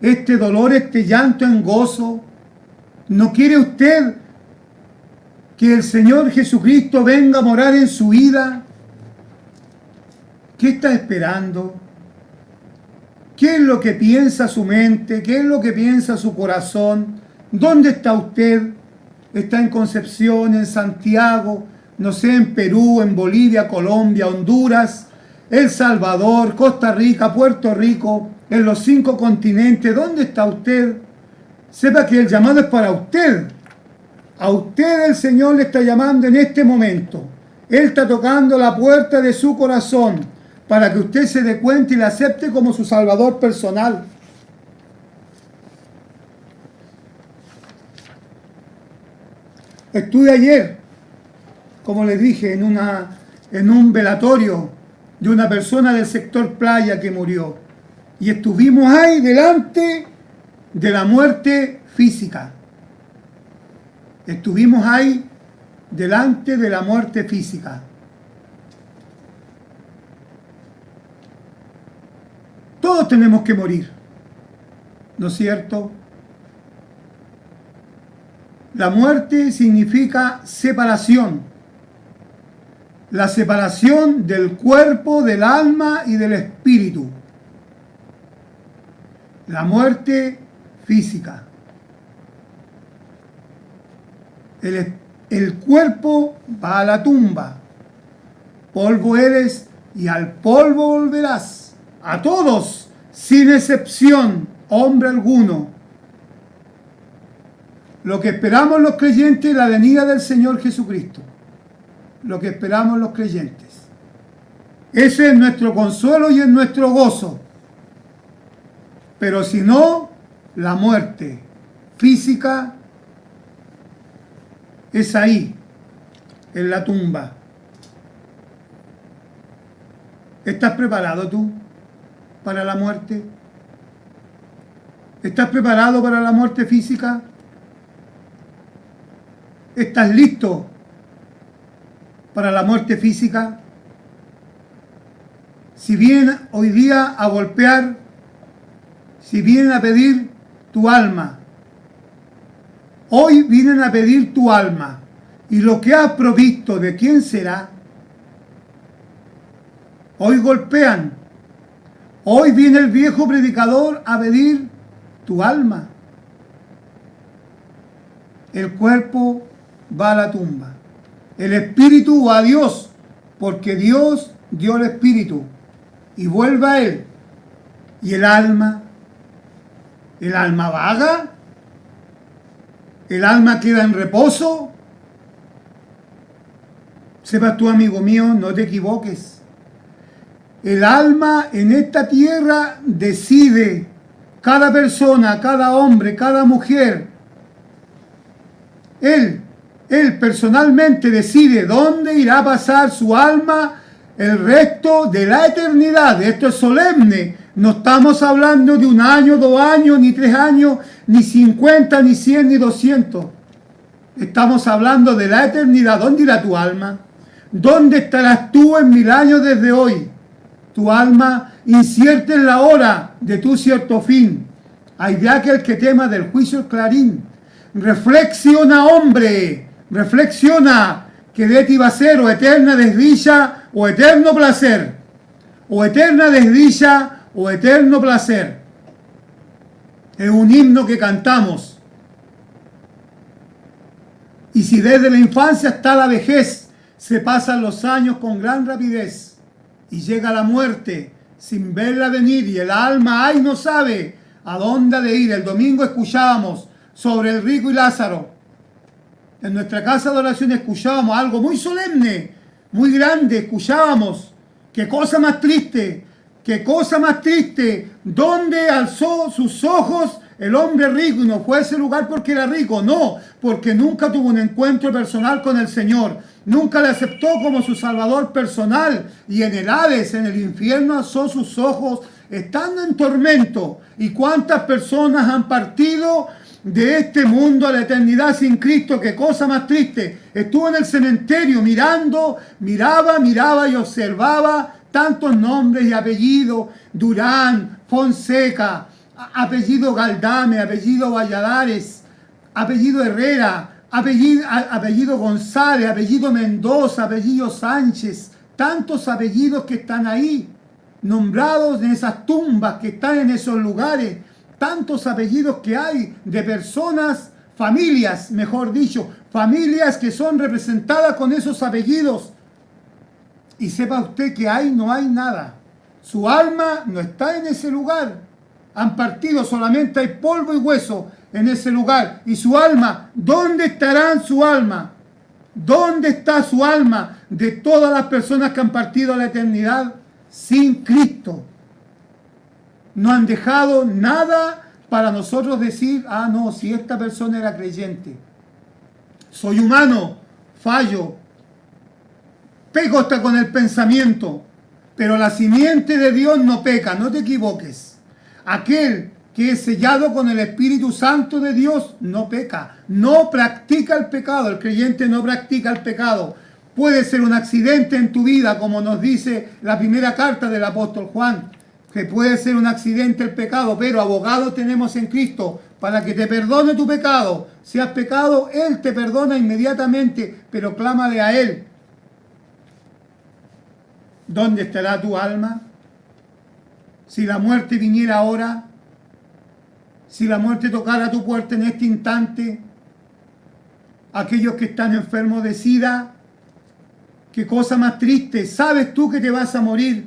Speaker 4: este dolor, este llanto en gozo? ¿No quiere usted que el Señor Jesucristo venga a morar en su vida? ¿Qué está esperando? ¿Qué es lo que piensa su mente? ¿Qué es lo que piensa su corazón? ¿Dónde está usted? ¿Está en Concepción, en Santiago, no sé, en Perú, en Bolivia, Colombia, Honduras, El Salvador, Costa Rica, Puerto Rico, en los 5 continentes? ¿Dónde está usted? Sepa que el llamado es para usted. A usted el Señor le está llamando en este momento. Él está tocando la puerta de su corazón para que usted se dé cuenta y le acepte como su Salvador personal. Estuve ayer, como les dije, en un velatorio de una persona del sector playa que murió. Y estuvimos ahí delante de la muerte física. Estuvimos ahí delante de la muerte física. Todos tenemos que morir, ¿no es cierto? La muerte significa separación. La separación del cuerpo, del alma y del espíritu. La muerte física. El cuerpo va a la tumba. Polvo eres y al polvo volverás. A todos, sin excepción, hombre alguno. Lo que esperamos los creyentes es la venida del Señor Jesucristo. Lo que esperamos los creyentes. Ese es nuestro consuelo y es nuestro gozo. Pero si no, la muerte física es ahí, en la tumba. ¿Estás preparado tú para la muerte? ¿Estás preparado para la muerte física? ¿Estás listo para la muerte física? Si vienen hoy día a golpear, si vienen a pedir tu alma, hoy vienen a pedir tu alma, y lo que has provisto, ¿de quién será? Hoy golpean, hoy viene el viejo predicador a pedir tu alma. El cuerpo va a la tumba, el espíritu va a Dios, porque Dios dio el espíritu y vuelve a Él. Y el alma vaga, el alma queda en reposo. Sepas tú, amigo mío, no te equivoques. El alma en esta tierra decide, cada persona, cada hombre, cada mujer, él personalmente decide dónde irá a pasar su alma el resto de la eternidad. Esto es solemne. No estamos hablando de 1 año, 2 años, ni 3 años, ni 50, ni 100, ni 200. Estamos hablando de la eternidad. ¿Dónde irá tu alma? ¿Dónde estarás tú en 1000 años desde hoy? Tu alma incierta en la hora de tu cierto fin. Hay de aquel que tema del juicio el clarín. Reflexiona, hombre, reflexiona, que de ti va a ser o eterna desdicha o eterno placer. O eterna desdicha o eterno placer. Es un himno que cantamos. Y si desde la infancia hasta la vejez se pasan los años con gran rapidez y llega la muerte sin verla venir y el alma ay no sabe a dónde ha de ir. El domingo escuchábamos sobre el rico y Lázaro. En nuestra casa de oración escuchábamos algo muy solemne, muy grande. Escuchábamos, qué cosa más triste, qué cosa más triste. ¿Dónde alzó sus ojos el hombre rico? Y no fue a ese lugar porque era rico, no, porque nunca tuvo un encuentro personal con el Señor. Nunca le aceptó como su salvador personal. Y en el Hades, en el infierno, alzó sus ojos estando en tormento. ¿Y cuántas personas han partido de este mundo a la eternidad sin Cristo? Qué cosa más triste. Estuvo en el cementerio miraba y observaba tantos nombres y apellidos: Durán, Fonseca, apellido Galdame, apellido Valladares, apellido Herrera, apellido González, apellido Mendoza, apellido Sánchez. Tantos apellidos que están ahí, nombrados en esas tumbas que están en esos lugares. Tantos apellidos que hay de personas, familias, mejor dicho, familias que son representadas con esos apellidos. Y sepa usted que ahí no hay nada. Su alma no está en ese lugar. Han partido, solamente hay polvo y hueso en ese lugar. Y su alma, ¿dónde estará su alma? ¿Dónde está su alma de todas las personas que han partido a la eternidad sin Cristo? No han dejado nada para nosotros decir, ah, no, si esta persona era creyente. Soy humano, fallo, peco hasta con el pensamiento, pero la simiente de Dios no peca, no te equivoques. Aquel que es sellado con el Espíritu Santo de Dios no peca, no practica el pecado. El creyente no practica el pecado. Puede ser un accidente en tu vida, como nos dice la primera carta del apóstol Juan, que puede ser un accidente el pecado, pero abogado tenemos en Cristo para que te perdone tu pecado. Si has pecado, Él te perdona inmediatamente, pero clámale a Él. ¿Dónde estará tu alma? Si la muerte viniera ahora, si la muerte tocara tu puerta en este instante, aquellos que están enfermos de SIDA, Qué cosa más triste. Sabes tú que te vas a morir.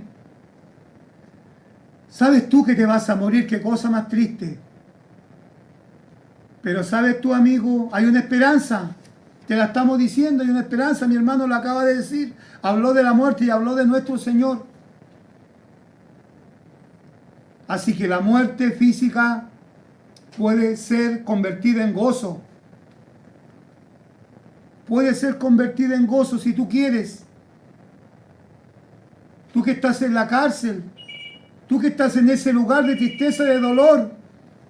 Speaker 4: Sabes tú que te vas a morir. Qué cosa más triste. Pero sabes tú, amigo, hay una esperanza. Te la estamos diciendo, hay una esperanza. Mi hermano lo acaba de decir. Habló de la muerte y habló de nuestro Señor. Así que la muerte física puede ser convertida en gozo. Puede ser convertida en gozo si tú quieres. Tú que estás en la cárcel, tú que estás en ese lugar de tristeza, de dolor,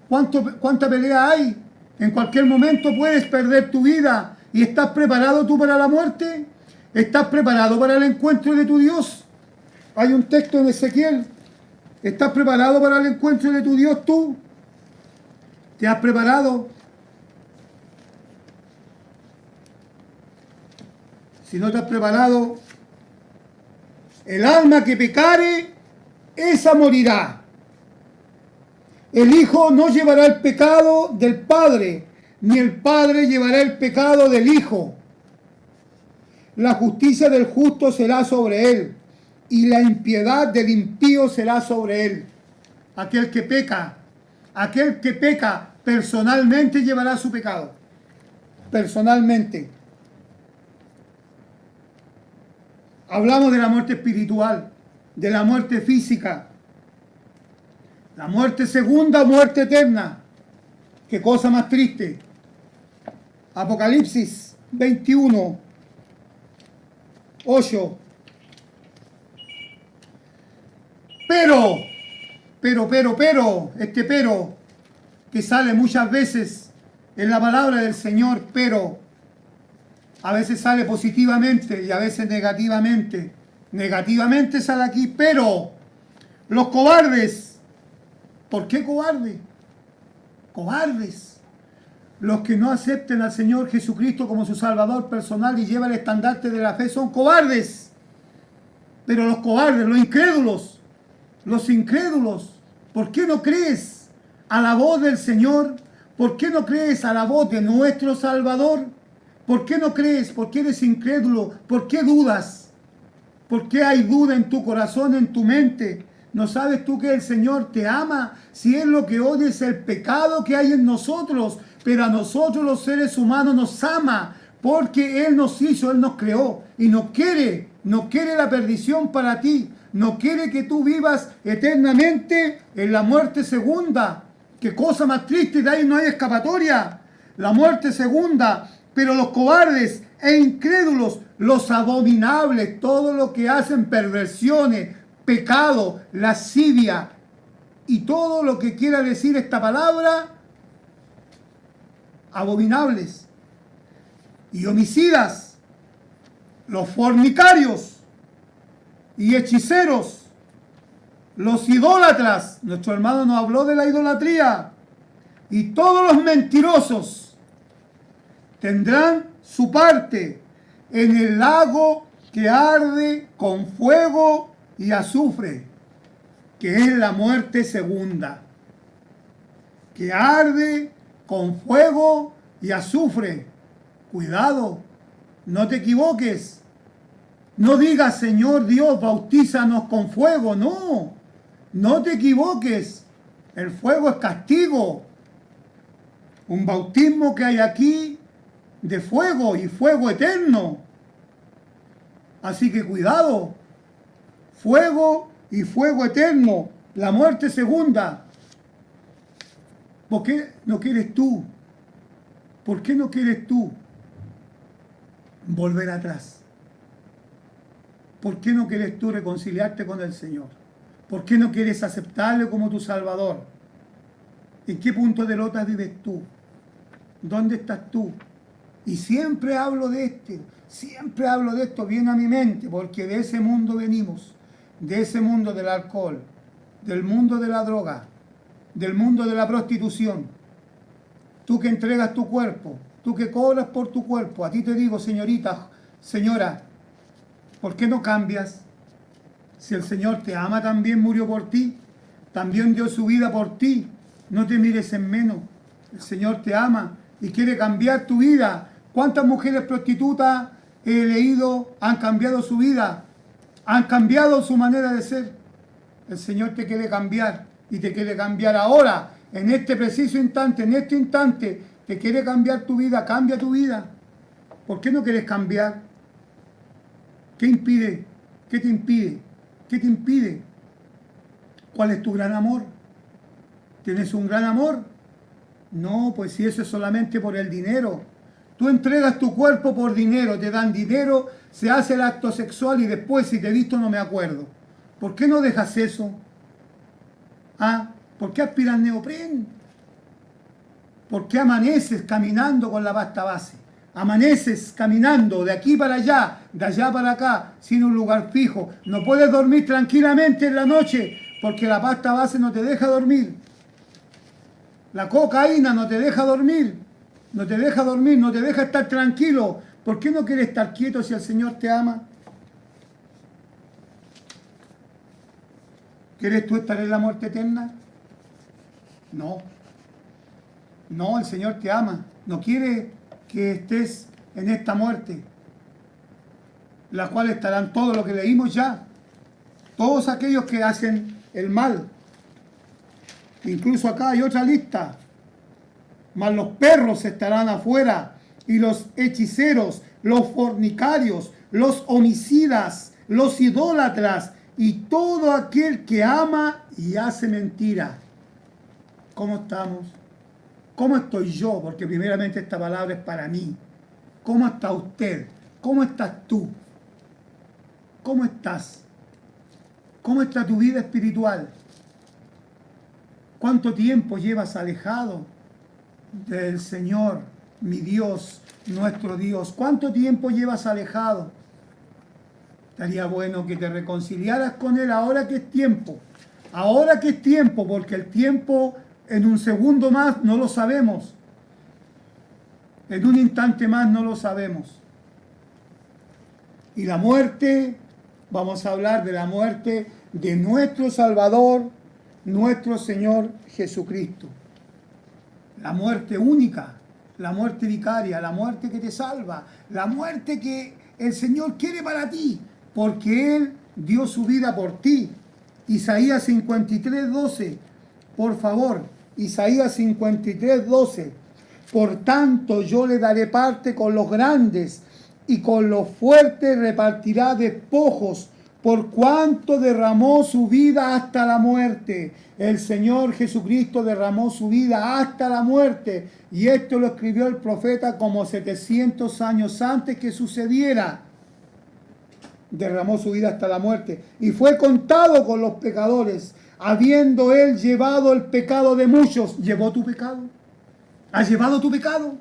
Speaker 4: ¿cuánta pelea hay? En cualquier momento puedes perder tu vida. ¿Y estás preparado tú para la muerte? ¿Estás preparado para el encuentro de tu Dios? Hay un texto en Ezequiel. ¿Estás preparado para el encuentro de tu Dios tú? ¿Te has preparado? Si no te has preparado, el alma que pecare, esa morirá. El Hijo no llevará el pecado del Padre, ni el Padre llevará el pecado del Hijo. La justicia del justo será sobre él, y la impiedad del impío será sobre él. Aquel que peca personalmente llevará su pecado. Personalmente. Hablamos de la muerte espiritual, de la muerte física, la muerte segunda, muerte eterna. Qué cosa más triste. Apocalipsis 21, 8. Pero, este pero, que sale muchas veces en la palabra del Señor, pero, a veces sale positivamente y a veces negativamente. Negativamente sale aquí, pero los cobardes. ¿Por qué cobardes? Cobardes. Los que no acepten al Señor Jesucristo como su Salvador personal y llevan el estandarte de la fe son cobardes. Pero los cobardes, los incrédulos, ¿por qué no crees a la voz del Señor? ¿Por qué no crees a la voz de nuestro Salvador? ¿Por qué no crees? ¿Por qué eres incrédulo? ¿Por qué dudas? ¿Por qué hay duda en tu corazón, en tu mente? ¿No sabes tú que el Señor te ama? Si Él lo que odia es el pecado que hay en nosotros, pero a nosotros los seres humanos nos ama, porque Él nos hizo, Él nos creó, y no quiere la perdición para ti, no quiere que tú vivas eternamente en la muerte segunda. Qué cosa más triste, de ahí no hay escapatoria. La muerte segunda. Pero los cobardes e incrédulos, los abominables, todo lo que hacen perversiones, pecado, lascivia y todo lo que quiera decir esta palabra, abominables y homicidas, los fornicarios y hechiceros, los idólatras, nuestro hermano nos habló de la idolatría, y todos los mentirosos, tendrán su parte en el lago que arde con fuego y azufre, que es la muerte segunda. Que arde con fuego y azufre. Cuidado, no te equivoques. No digas, Señor Dios, bautízanos con fuego. No, no te equivoques. El fuego es castigo. Un bautismo que hay aquí de fuego y fuego eterno. Así que cuidado. Fuego y fuego eterno. La muerte segunda. ¿Por qué no quieres tú? ¿Por qué no quieres tú volver atrás? ¿Por qué no quieres tú reconciliarte con el Señor? ¿Por qué no quieres aceptarle como tu Salvador? ¿En qué punto de lotas vives tú? ¿Dónde estás tú? Y siempre hablo de esto, viene a mi mente, porque de ese mundo venimos, de ese mundo del alcohol, del mundo de la droga, del mundo de la prostitución. Tú que entregas tu cuerpo, tú que cobras por tu cuerpo, a ti te digo, señorita, señora, ¿por qué no cambias? Si el Señor te ama, también murió por ti, también dio su vida por ti, no te mires en menos. El Señor te ama y quiere cambiar tu vida. ¿Cuántas mujeres prostitutas he leído, han cambiado su vida, han cambiado su manera de ser. El Señor te quiere cambiar y te quiere cambiar ahora, en este preciso instante, en este instante, te quiere cambiar tu vida, cambia tu vida. ¿Por qué no quieres cambiar? ¿Qué impide? ¿Qué te impide? ¿Qué te impide? ¿Cuál es tu gran amor? ¿Tienes un gran amor? No, pues si eso es solamente por el dinero. Tú entregas tu cuerpo por dinero, te dan dinero, se hace el acto sexual y después si te he visto no me acuerdo. ¿Por qué no dejas eso? ¿Ah? ¿Por qué aspiras neopren? ¿Por qué amaneces caminando con la pasta base? Amaneces caminando de aquí para allá, de allá para acá, sin un lugar fijo. No puedes dormir tranquilamente en la noche porque la pasta base no te deja dormir. La cocaína no te deja dormir. No te deja dormir, no te deja estar tranquilo. ¿Por qué no quieres estar quieto si el Señor te ama? ¿Quieres tú estar en la muerte eterna? No. No, el Señor te ama. No quiere que estés en esta muerte, la cual estarán todos los que leímos ya. Todos aquellos que hacen el mal. Incluso acá hay otra lista. Mas los perros estarán afuera, y los hechiceros, los fornicarios, los homicidas, los idólatras, y todo aquel que ama y hace mentira. ¿Cómo estamos? ¿Cómo estoy yo? Porque primeramente esta palabra es para mí. ¿Cómo está usted? ¿Cómo estás tú? ¿Cómo estás? ¿Cómo está tu vida espiritual? ¿Cuánto tiempo llevas alejado del Señor, mi Dios, nuestro Dios? ¿Cuánto tiempo llevas alejado? Estaría bueno que te reconciliaras con Él ahora que es tiempo. Ahora que es tiempo, porque el tiempo en un segundo más no lo sabemos. En un instante más no lo sabemos. Y la muerte, vamos a hablar de la muerte de nuestro Salvador, nuestro Señor Jesucristo. La muerte única, la muerte vicaria, la muerte que te salva, la muerte que el Señor quiere para ti, porque Él dio su vida por ti. Isaías 53:12, por favor, Isaías 53:12. Por tanto yo le daré parte con los grandes y con los fuertes repartirá despojos, por cuanto derramó su vida hasta la muerte. El Señor Jesucristo derramó su vida hasta la muerte, y esto lo escribió el profeta como 700 años antes que sucediera. Derramó su vida hasta la muerte y fue contado con los pecadores, habiendo Él llevado el pecado de muchos. ¿Llevó tu pecado? ¿Has llevado tu pecado?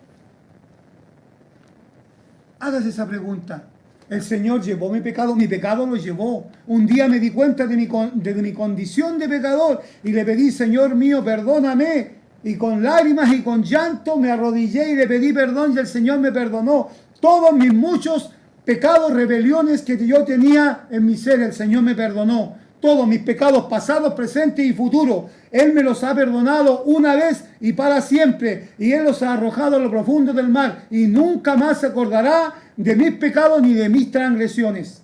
Speaker 4: Hágase esa pregunta. El Señor llevó mi pecado lo llevó. Un día me di cuenta de mi condición de pecador y le pedí, Señor mío, perdóname. Y con lágrimas y con llanto me arrodillé y le pedí perdón y el Señor me perdonó. Todos mis muchos pecados, rebeliones que yo tenía en mi ser, el Señor me perdonó. Todos mis pecados pasados, presentes y futuros, Él me los ha perdonado una vez y para siempre. Y Él los ha arrojado a lo profundo del mar. Y nunca más se acordará de mis pecados ni de mis transgresiones.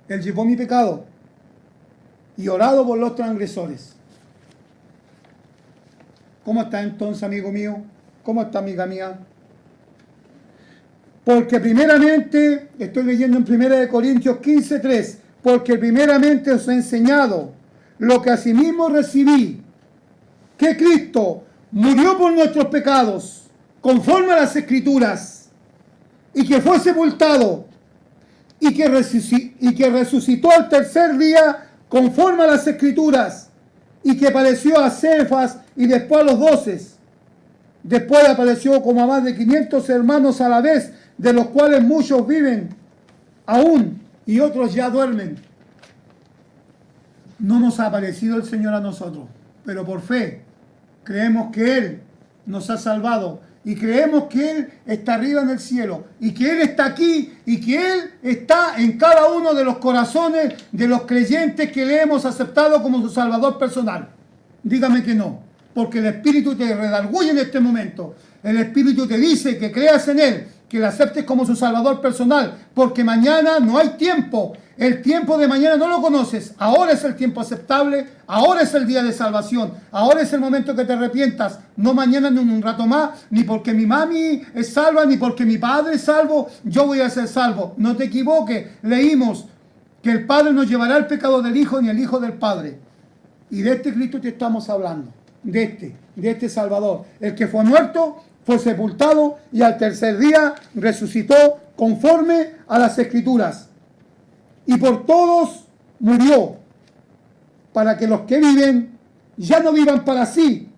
Speaker 4: Él llevó mi pecado y orado por los transgresores. ¿Cómo está entonces, amigo mío? ¿Cómo está, amiga mía? Porque primeramente, estoy leyendo en 1 Corintios 15:3, porque primeramente os he enseñado lo que asimismo recibí, que Cristo murió por nuestros pecados, conforme a las Escrituras, y que fue sepultado, y que resucitó al tercer día, conforme a las Escrituras, y que apareció a Cefas y después a los 12. Después apareció como a más de 500 hermanos a la vez, de los cuales muchos viven aún y otros ya duermen. No nos ha aparecido el Señor a nosotros, pero por fe creemos que Él nos ha salvado y creemos que Él está arriba en el cielo y que Él está aquí y que Él está en cada uno de los corazones de los creyentes que le hemos aceptado como su Salvador personal. Dígame que no, porque el Espíritu te redarguye en este momento. El Espíritu te dice que creas en Él, que le aceptes como su Salvador personal, porque mañana no hay tiempo. El tiempo de mañana no lo conoces. Ahora es el tiempo aceptable, ahora es el día de salvación, ahora es el momento que te arrepientas, no mañana ni en un rato más, ni porque mi mami es salva, ni porque mi padre es salvo, yo voy a ser salvo. No te equivoques, leímos que el Padre no llevará el pecado del Hijo ni el Hijo del Padre. Y de este Cristo te estamos hablando, de este Salvador, el que fue muerto, fue sepultado y al tercer día resucitó conforme a las Escrituras. Y por todos murió, para que los que viven ya no vivan para sí,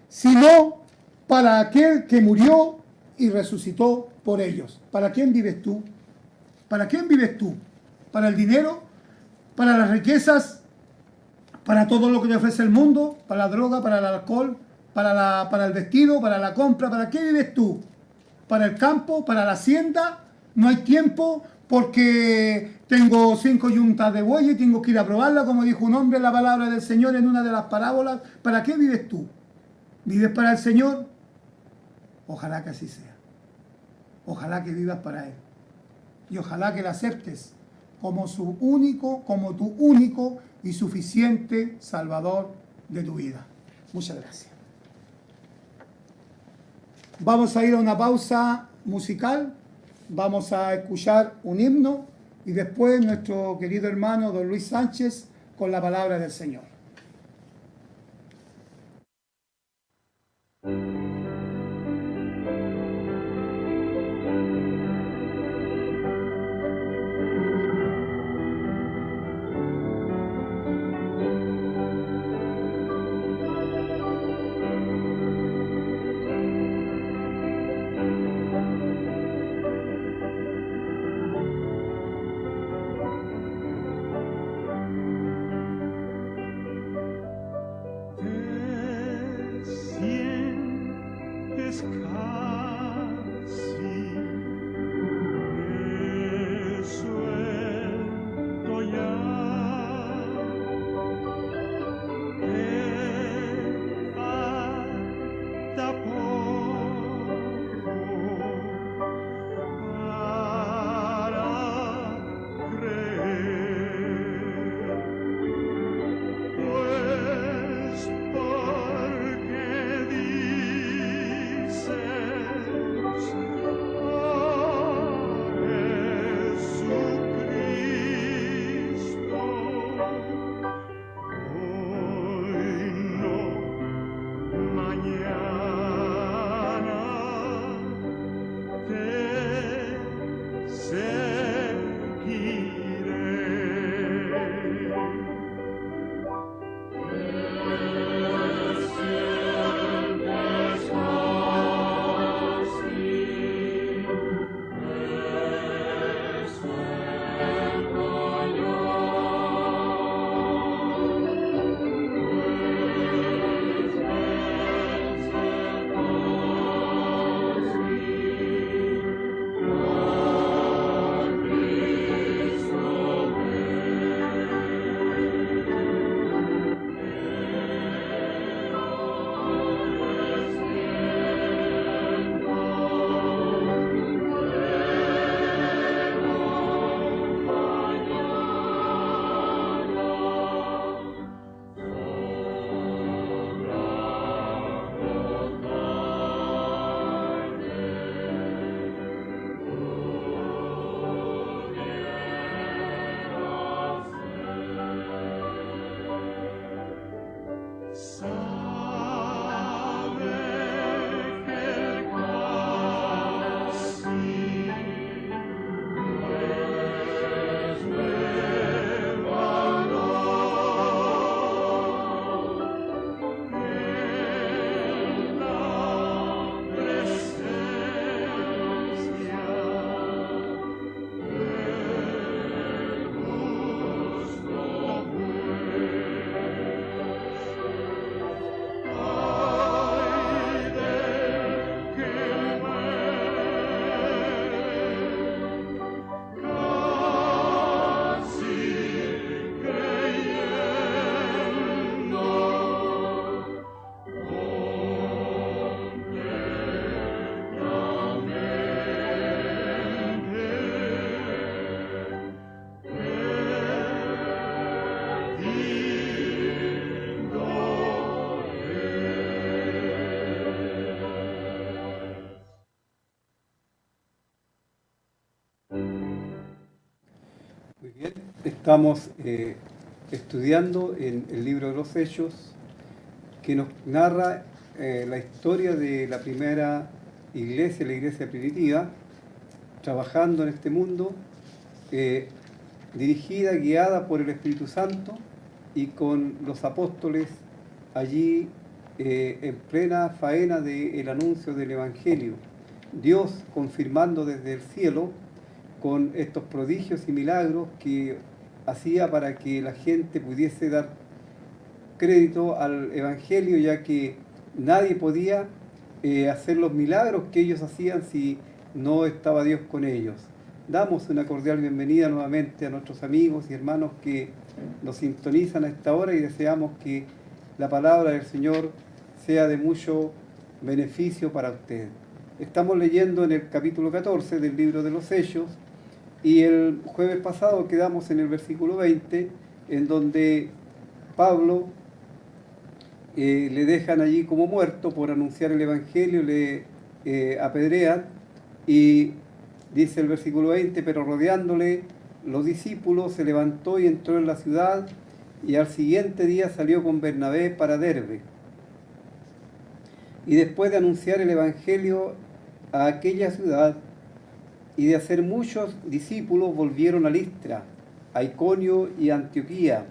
Speaker 4: sino para aquel que murió y resucitó por ellos. ¿Para quién vives tú? ¿Para quién vives tú? ¿Para el dinero? ¿Para las riquezas? ¿Para todo lo que te ofrece el mundo? ¿Para la droga? ¿Para el alcohol? ¿Para el vestido? ¿Para la compra? ¿Para qué vives tú? ¿Para el campo? ¿Para la hacienda? No hay tiempo porque tengo 5 yuntas de buey y tengo que ir a probarla, como dijo un hombre en la palabra del Señor en una de las parábolas. ¿Para qué vives tú? ¿Vives para el Señor? Ojalá que así sea. Ojalá que vivas para Él. Y ojalá que le aceptes como tu único y suficiente Salvador de tu vida. Muchas gracias. Vamos a ir a una pausa musical. Vamos a escuchar un himno y después nuestro querido hermano don Luis Sánchez con la palabra del Señor.
Speaker 1: Say
Speaker 5: Estamos estudiando en el libro de los Hechos, que nos narra la historia de la primera iglesia, la iglesia primitiva, trabajando en este mundo, dirigida, guiada por el Espíritu Santo y con los apóstoles allí en plena faena del anuncio del Evangelio. Dios confirmando desde el cielo con estos prodigios y milagros que hacía para que la gente pudiese dar crédito al Evangelio, ya que nadie podía hacer los milagros que ellos hacían si no estaba Dios con ellos. Damos una cordial bienvenida nuevamente a nuestros amigos y hermanos que nos sintonizan a esta hora y deseamos que la palabra del Señor sea de mucho beneficio para ustedes. Estamos leyendo en el capítulo 14 del libro de los Hechos y el jueves pasado quedamos en el versículo 20, en donde Pablo le dejan allí como muerto por anunciar el Evangelio, le apedrean y dice el versículo 20, pero rodeándole los discípulos se levantó y entró en la ciudad y al siguiente día salió con Bernabé para Derbe. Y después de anunciar el Evangelio a aquella ciudad y de hacer muchos discípulos, volvieron a Listra, a Iconio y a Antioquía,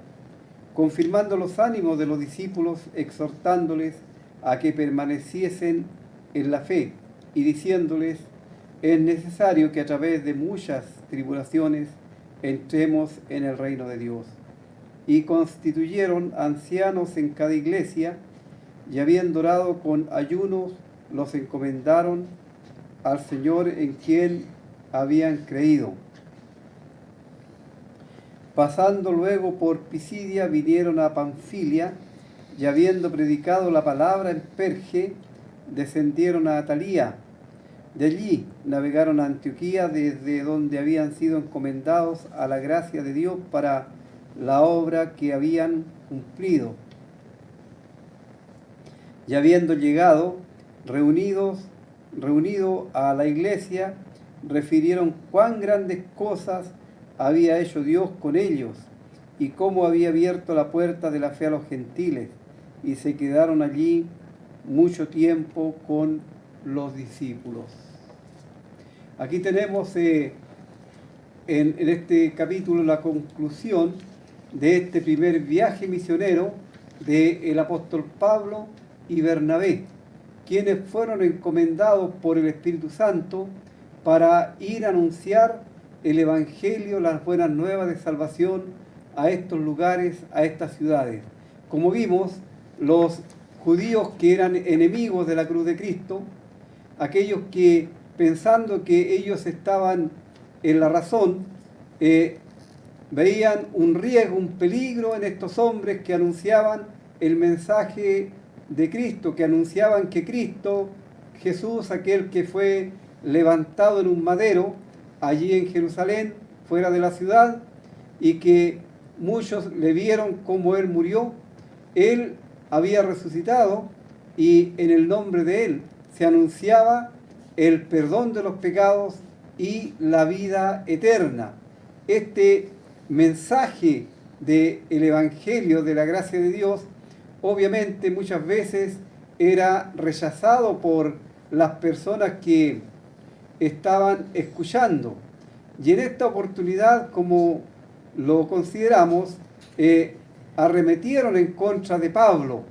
Speaker 5: confirmando los ánimos de los discípulos, exhortándoles a que permaneciesen en la fe y diciéndoles: es necesario que a través de muchas tribulaciones entremos en el reino de Dios. Y constituyeron ancianos en cada iglesia, y habiendo orado con ayunos, los encomendaron al Señor en quien habían creído. Pasando luego por Pisidia, vinieron a Panfilia, y habiendo predicado la palabra en Perge, descendieron a Atalía. De allí navegaron a Antioquía, desde donde habían sido encomendados a la gracia de Dios para la obra que habían cumplido. Y habiendo llegado, reunido a la iglesia, refirieron cuán grandes cosas había hecho Dios con ellos y cómo había abierto la puerta de la fe a los gentiles, y se quedaron allí mucho tiempo con los discípulos. Aquí tenemos en este capítulo la conclusión de este primer viaje misionero del apóstol Pablo y Bernabé, quienes fueron encomendados por el Espíritu Santo para ir a anunciar el Evangelio, las buenas nuevas de salvación a estos lugares, a estas ciudades. Como vimos, los judíos que eran enemigos de la cruz de Cristo, aquellos que pensando que ellos estaban en la razón, veían un riesgo, un peligro en estos hombres que anunciaban el mensaje de Cristo, que anunciaban que Cristo, Jesús, aquel que fue levantado en un madero allí en Jerusalén, fuera de la ciudad, y que muchos le vieron cómo Él murió. Él había resucitado y en el nombre de Él se anunciaba el perdón de los pecados y la vida eterna. Este mensaje del Evangelio de la gracia de Dios, obviamente muchas veces era rechazado por las personas que estaban escuchando. Y en esta oportunidad, como lo consideramos, arremetieron en contra de Pablo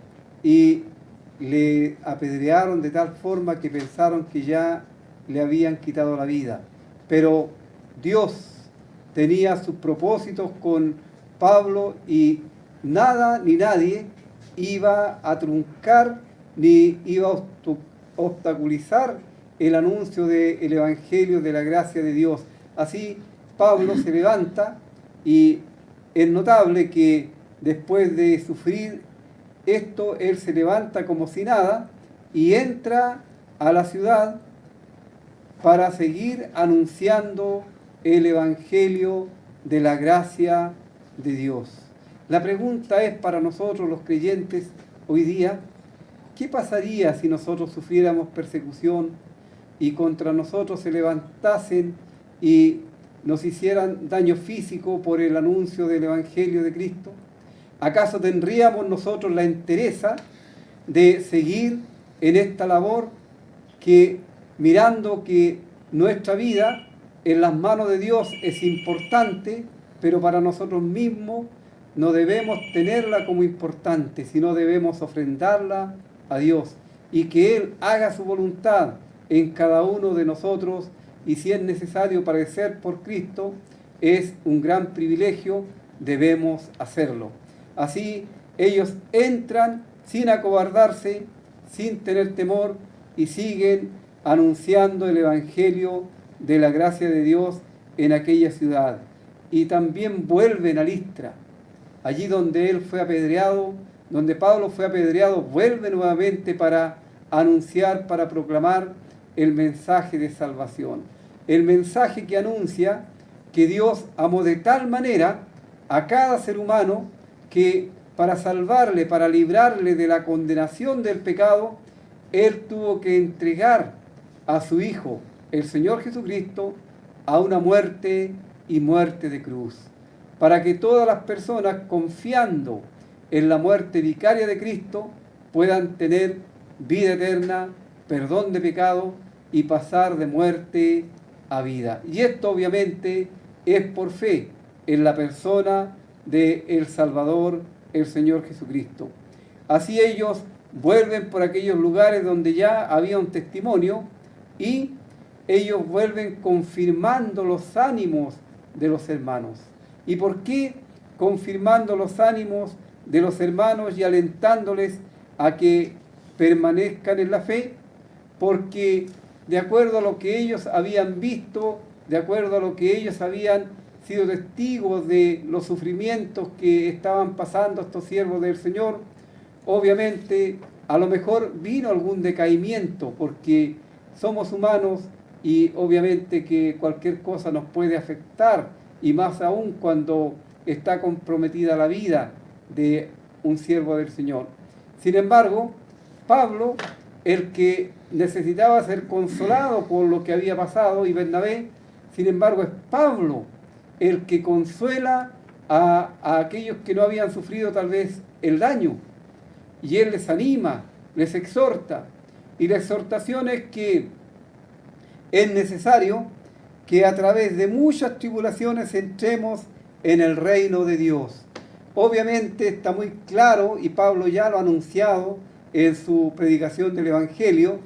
Speaker 5: y le apedrearon de tal forma que pensaron que ya le habían quitado la vida. Pero Dios tenía sus propósitos con Pablo y nada ni nadie iba a truncar ni iba a obstaculizar el anuncio del Evangelio de la gracia de Dios. Así Pablo se levanta y es notable que después de sufrir esto, él se levanta como si nada y entra a la ciudad para seguir anunciando el Evangelio de la gracia de Dios. La pregunta es para nosotros los creyentes hoy día: ¿qué pasaría si nosotros sufriéramos persecución y contra nosotros se levantasen y nos hicieran daño físico por el anuncio del Evangelio de Cristo? ¿Acaso tendríamos nosotros la entereza de seguir en esta labor que, mirando que nuestra vida en las manos de Dios es importante, pero para nosotros mismos no debemos tenerla como importante, sino debemos ofrendarla a Dios y que Él haga su voluntad en cada uno de nosotros, y si es necesario padecer por Cristo, es un gran privilegio, debemos hacerlo. Así ellos entran sin acobardarse, sin tener temor, y siguen anunciando el Evangelio de la gracia de Dios en aquella ciudad. Y también vuelven a Listra, allí donde él fue apedreado, donde Pablo fue apedreado, vuelve nuevamente para anunciar, para proclamar el mensaje de salvación. El mensaje que anuncia que Dios amó de tal manera a cada ser humano que para salvarle, para librarle de la condenación del pecado, Él tuvo que entregar a su Hijo, el Señor Jesucristo, a una muerte y muerte de cruz, para que todas las personas, confiando en la muerte vicaria de Cristo, puedan tener vida eterna, perdón de pecado y pasar de muerte a vida. Y esto obviamente es por fe en la persona del Salvador, el Señor Jesucristo. Así ellos vuelven por aquellos lugares donde ya había un testimonio, y ellos vuelven confirmando los ánimos de los hermanos. ¿Y por qué confirmando los ánimos de los hermanos y alentándoles a que permanezcan en la fe? Porque de acuerdo a lo que ellos habían visto, de acuerdo a lo que ellos habían sido testigos de los sufrimientos que estaban pasando estos siervos del Señor, obviamente a lo mejor vino algún decaimiento, porque somos humanos y obviamente que cualquier cosa nos puede afectar, y más aún cuando está comprometida la vida de un siervo del Señor. Sin embargo, Pablo, el que necesitaba ser consolado por lo que había pasado, y Bernabé, sin embargo, es Pablo el que consuela a aquellos que no habían sufrido tal vez el daño, y él les anima, les exhorta, y la exhortación es que es necesario que a través de muchas tribulaciones entremos en el reino de Dios. Obviamente está muy claro, y Pablo ya lo ha anunciado en su predicación del Evangelio,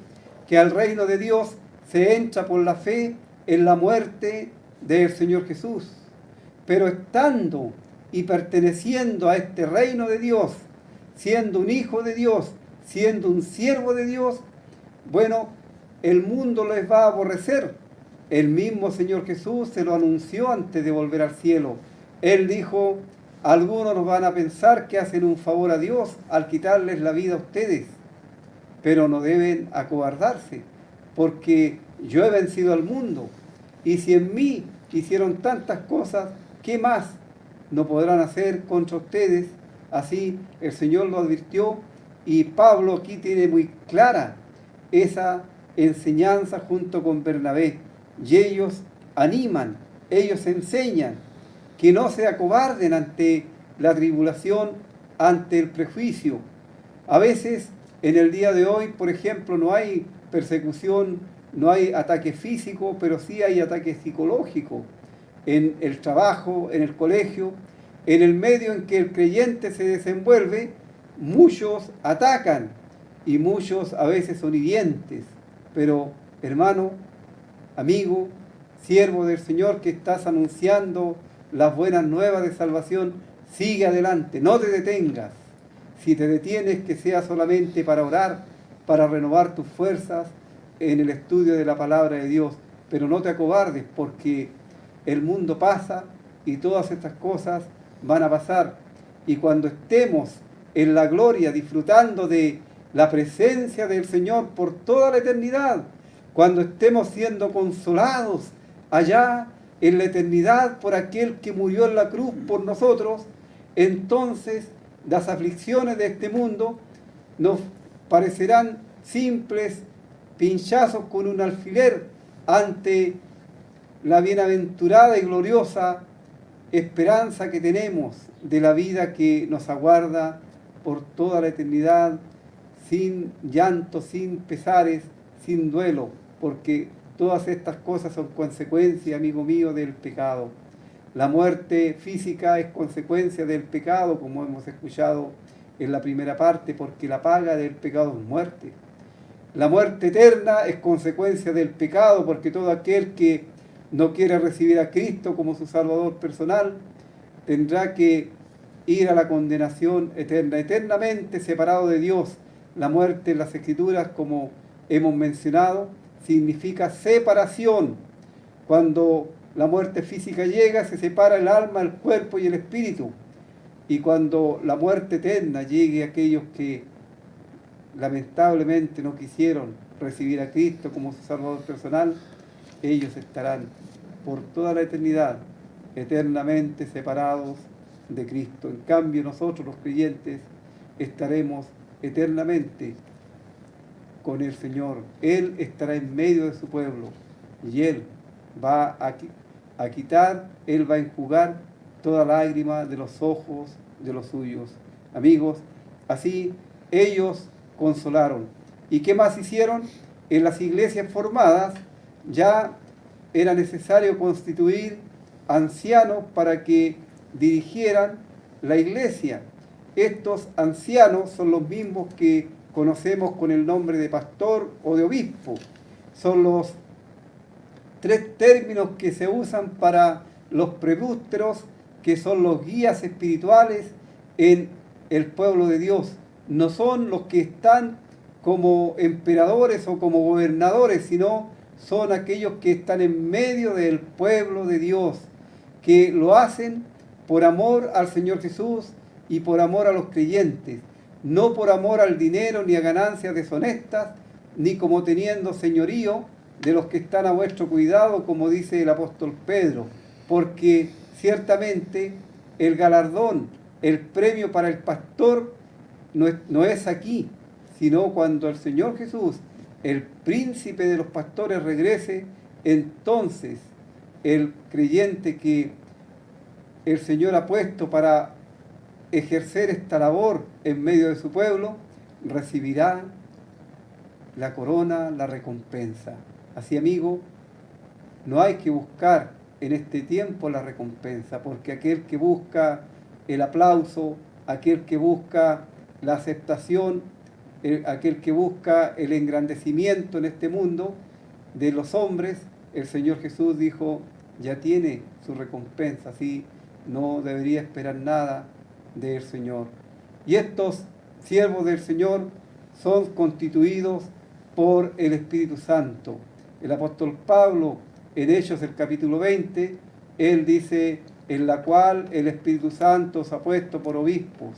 Speaker 5: que al reino de Dios se entra por la fe en la muerte del Señor Jesús. Pero estando y perteneciendo a este reino de Dios, siendo un hijo de Dios, siendo un siervo de Dios, bueno, el mundo les va a aborrecer. El mismo Señor Jesús se lo anunció antes de volver al cielo. Él dijo: algunos van a pensar que hacen un favor a Dios al quitarles la vida a ustedes, pero no deben acobardarse, porque yo he vencido al mundo, y si en mí hicieron tantas cosas, ¿qué más no podrán hacer contra ustedes? Así el Señor lo advirtió, y Pablo aquí tiene muy clara esa enseñanza junto con Bernabé, y ellos animan, ellos enseñan que no se acobarden ante la tribulación, ante el prejuicio. A veces en el día de hoy, por ejemplo, no hay persecución, no hay ataque físico, pero sí hay ataque psicológico en el trabajo, en el colegio, en el medio en que el creyente se desenvuelve. Muchos atacan y muchos a veces son hirientes, pero hermano, amigo, siervo del Señor que estás anunciando las buenas nuevas de salvación, sigue adelante, no te detengas. Si te detienes, que sea solamente para orar, para renovar tus fuerzas en el estudio de la palabra de Dios, pero no te acobardes, porque el mundo pasa y todas estas cosas van a pasar, y cuando estemos en la gloria disfrutando de la presencia del Señor por toda la eternidad, cuando estemos siendo consolados allá en la eternidad por aquel que murió en la cruz por nosotros, entonces las aflicciones de este mundo nos parecerán simples pinchazos con un alfiler ante la bienaventurada y gloriosa esperanza que tenemos de la vida que nos aguarda por toda la eternidad, sin llanto, sin pesares, sin duelo, porque todas estas cosas son consecuencia, amigo mío, del pecado. La muerte física es consecuencia del pecado, como hemos escuchado en la primera parte, porque la paga del pecado es muerte. La muerte eterna es consecuencia del pecado, porque todo aquel que no quiere recibir a Cristo como su Salvador personal tendrá que ir a la condenación eterna, eternamente separado de Dios. La muerte en las Escrituras, como hemos mencionado, significa separación. Cuando la muerte física llega, se separa el alma, el cuerpo y el espíritu. Y cuando la muerte eterna llegue a aquellos que lamentablemente no quisieron recibir a Cristo como su Salvador personal, ellos estarán por toda la eternidad eternamente separados de Cristo. En cambio, nosotros los creyentes estaremos eternamente con el Señor. Él estará en medio de su pueblo y Él va a quitar, Él va a enjugar toda lágrima de los ojos de los suyos. Amigos, así ellos consolaron. ¿Y qué más hicieron? En las iglesias formadas ya era necesario constituir ancianos para que dirigieran la iglesia. Estos ancianos son los mismos que conocemos con el nombre de pastor o de obispo. Son los tres términos que se usan para los presbíteros, que son los guías espirituales en el pueblo de Dios. No son los que están como emperadores o como gobernadores, sino son aquellos que están en medio del pueblo de Dios, que lo hacen por amor al Señor Jesús y por amor a los creyentes, no por amor al dinero ni a ganancias deshonestas, ni como teniendo señorío de los que están a vuestro cuidado, como dice el apóstol Pedro, porque ciertamente el galardón, el premio para el pastor no es aquí, sino cuando el Señor Jesús, el príncipe de los pastores, regrese, entonces el creyente que el Señor ha puesto para ejercer esta labor en medio de su pueblo, recibirá la corona, la recompensa. Así, amigo, no hay que buscar en este tiempo la recompensa, porque aquel que busca el aplauso, aquel que busca la aceptación, aquel que busca el engrandecimiento en este mundo de los hombres, el Señor Jesús dijo, ya tiene su recompensa, así no debería esperar nada del Señor. Y estos siervos del Señor son constituidos por el Espíritu Santo. El apóstol Pablo, en Hechos, el capítulo 20, él dice, en la cual el Espíritu Santo os ha puesto por obispos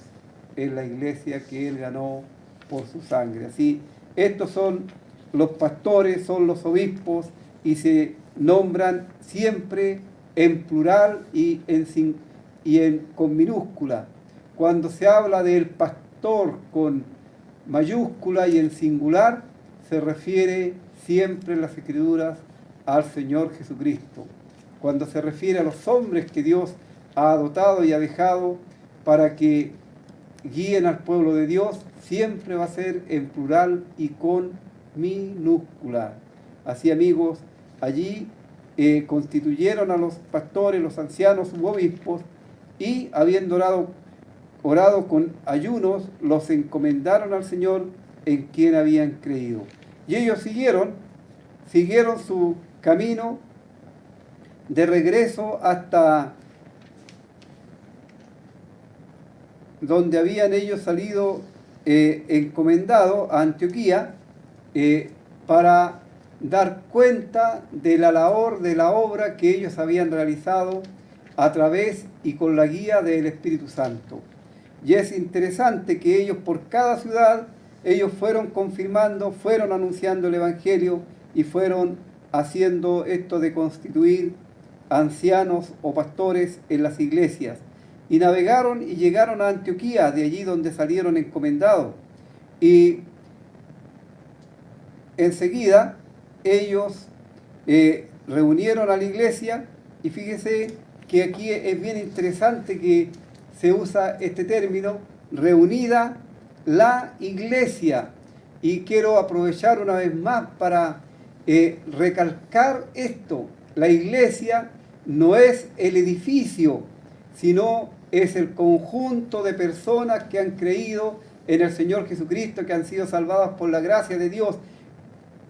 Speaker 5: en la iglesia que él ganó por su sangre. Así, estos son los pastores, son los obispos, y se nombran siempre en plural y con minúscula. Cuando se habla del pastor con mayúscula y en singular, se refiere siempre en las Escrituras al Señor Jesucristo. Cuando se refiere a los hombres que Dios ha dotado y ha dejado para que guíen al pueblo de Dios, siempre va a ser en plural y con minúscula. Así, amigos, allí constituyeron a los pastores, los ancianos u obispos, y habiendo orado con ayunos, los encomendaron al Señor en quien habían creído. Y ellos siguieron su camino de regreso hasta donde habían ellos salido encomendados a Antioquía para dar cuenta de la labor, de la obra que ellos habían realizado a través y con la guía del Espíritu Santo. Y es interesante que ellos por cada ciudad, ellos fueron confirmando, fueron anunciando el Evangelio y fueron haciendo esto de constituir ancianos o pastores en las iglesias. Y navegaron y llegaron a Antioquía, de allí donde salieron encomendados. Y enseguida ellos reunieron a la iglesia, y fíjese que aquí es bien interesante que se usa este término, reunida la iglesia. Y quiero aprovechar una vez más para recalcar esto. La iglesia no es el edificio, sino es el conjunto de personas que han creído en el Señor Jesucristo, que han sido salvadas por la gracia de Dios.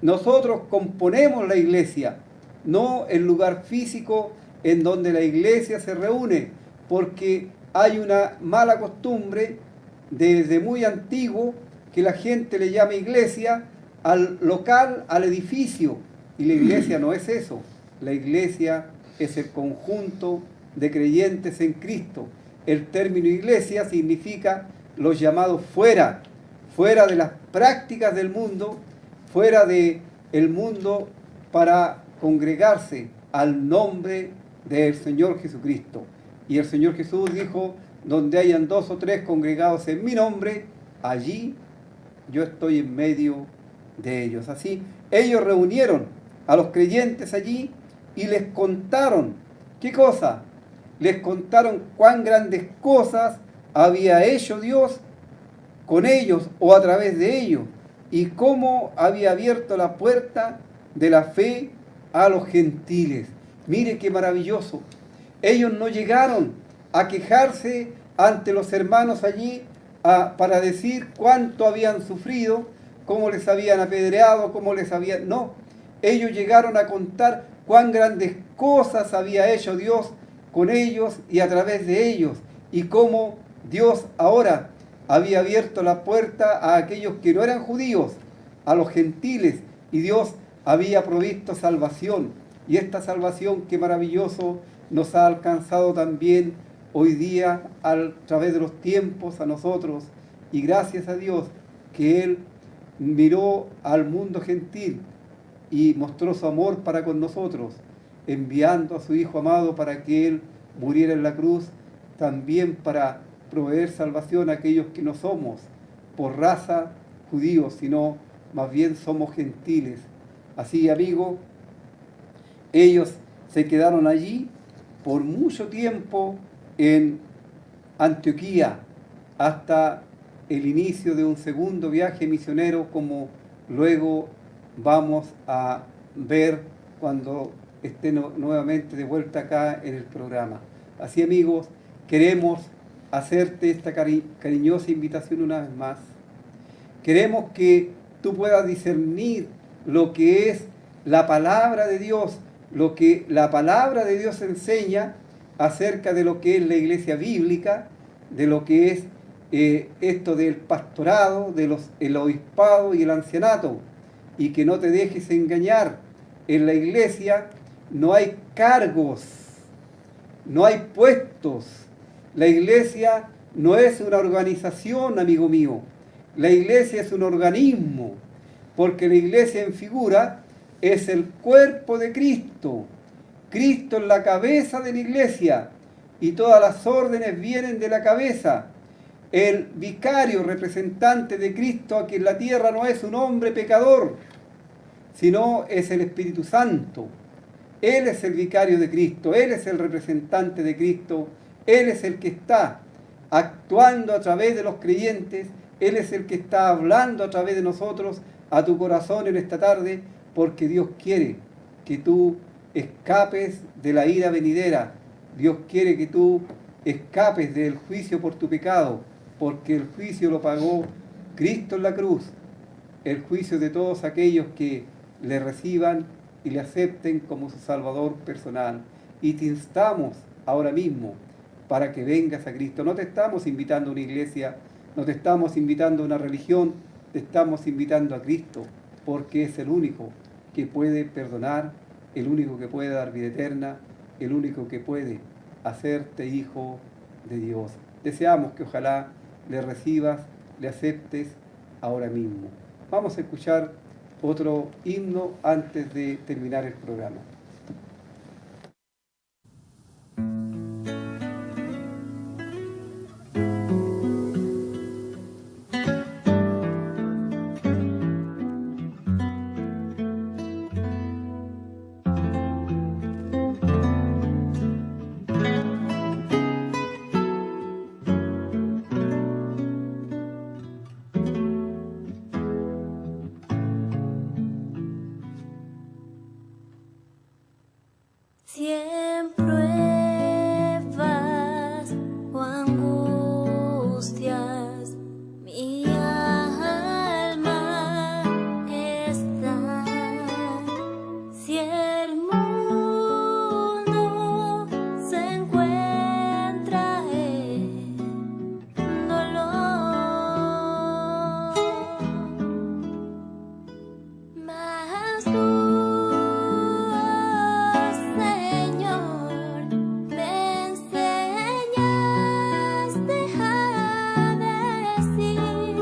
Speaker 5: Nosotros componemos la iglesia, no el lugar físico en donde la iglesia se reúne, porque hay una mala costumbre desde muy antiguo que la gente le llama iglesia al local, al edificio, y la iglesia no es eso. La iglesia es el conjunto de creyentes en Cristo. El término iglesia significa los llamados fuera de las prácticas del mundo, fuera del mundo, para congregarse al nombre del Señor Jesucristo. Y el Señor Jesús dijo, donde hayan 2 o 3 congregados en mi nombre, allí yo estoy en medio de ellos. Así, ellos reunieron a los creyentes allí y les contaron, ¿qué cosa? Les contaron cuán grandes cosas había hecho Dios con ellos o a través de ellos, y cómo había abierto la puerta de la fe a los gentiles. Mire qué maravilloso. Ellos no llegaron a quejarse ante los hermanos allí para decir cuánto habían sufrido, cómo les habían apedreado, cómo les habían... No, ellos llegaron a contar cuán grandes cosas había hecho Dios con ellos y a través de ellos, y cómo Dios ahora había abierto la puerta a aquellos que no eran judíos, a los gentiles, y Dios había provisto salvación. Y esta salvación, qué maravilloso, nos ha alcanzado también hoy día a través de los tiempos a nosotros, y gracias a Dios que Él miró al mundo gentil y mostró su amor para con nosotros, enviando a su Hijo amado para que Él muriera en la cruz, también para proveer salvación a aquellos que no somos por raza judíos, sino más bien somos gentiles. Así, amigo, ellos se quedaron allí por mucho tiempo en Antioquía, hasta el inicio de un segundo viaje misionero, como luego vamos a ver cuando esté nuevamente de vuelta acá en el programa. Así, amigos, queremos hacerte esta cariñosa invitación una vez más. Queremos que tú puedas discernir lo que es la palabra de Dios, lo que la palabra de Dios enseña acerca de lo que es la iglesia bíblica, de lo que es esto del pastorado, el obispado y el ancianato, y que no te dejes engañar. En la iglesia no hay cargos, no hay puestos. La iglesia no es una organización, amigo mío. La iglesia es un organismo, porque la iglesia en figura es el cuerpo de Cristo. Cristo es la cabeza de la iglesia y todas las órdenes vienen de la cabeza. El vicario representante de Cristo aquí en la tierra no es un hombre pecador, sino es el Espíritu Santo. Él es el vicario de Cristo, Él es el representante de Cristo, Él es el que está actuando a través de los creyentes, Él es el que está hablando a través de nosotros a tu corazón en esta tarde, porque Dios quiere que tú escapes de la ira venidera. Dios quiere que tú escapes del juicio por tu pecado, porque el juicio lo pagó Cristo en la cruz, el juicio de todos aquellos que le reciban y le acepten como su Salvador personal. Y te instamos ahora mismo para que vengas a Cristo. No te estamos invitando a una iglesia, no te estamos invitando a una religión, te estamos invitando a Cristo, porque es el único que puede perdonar, el único que puede dar vida eterna, el único que puede hacerte hijo de Dios. Deseamos que ojalá le recibas, le aceptes ahora mismo. Vamos a escuchar otro himno antes de terminar el programa.
Speaker 6: Si en pruebas o angustias mi alma está, si el mundo se encuentra en dolor, mas tú, Señor, me enseñaste a decir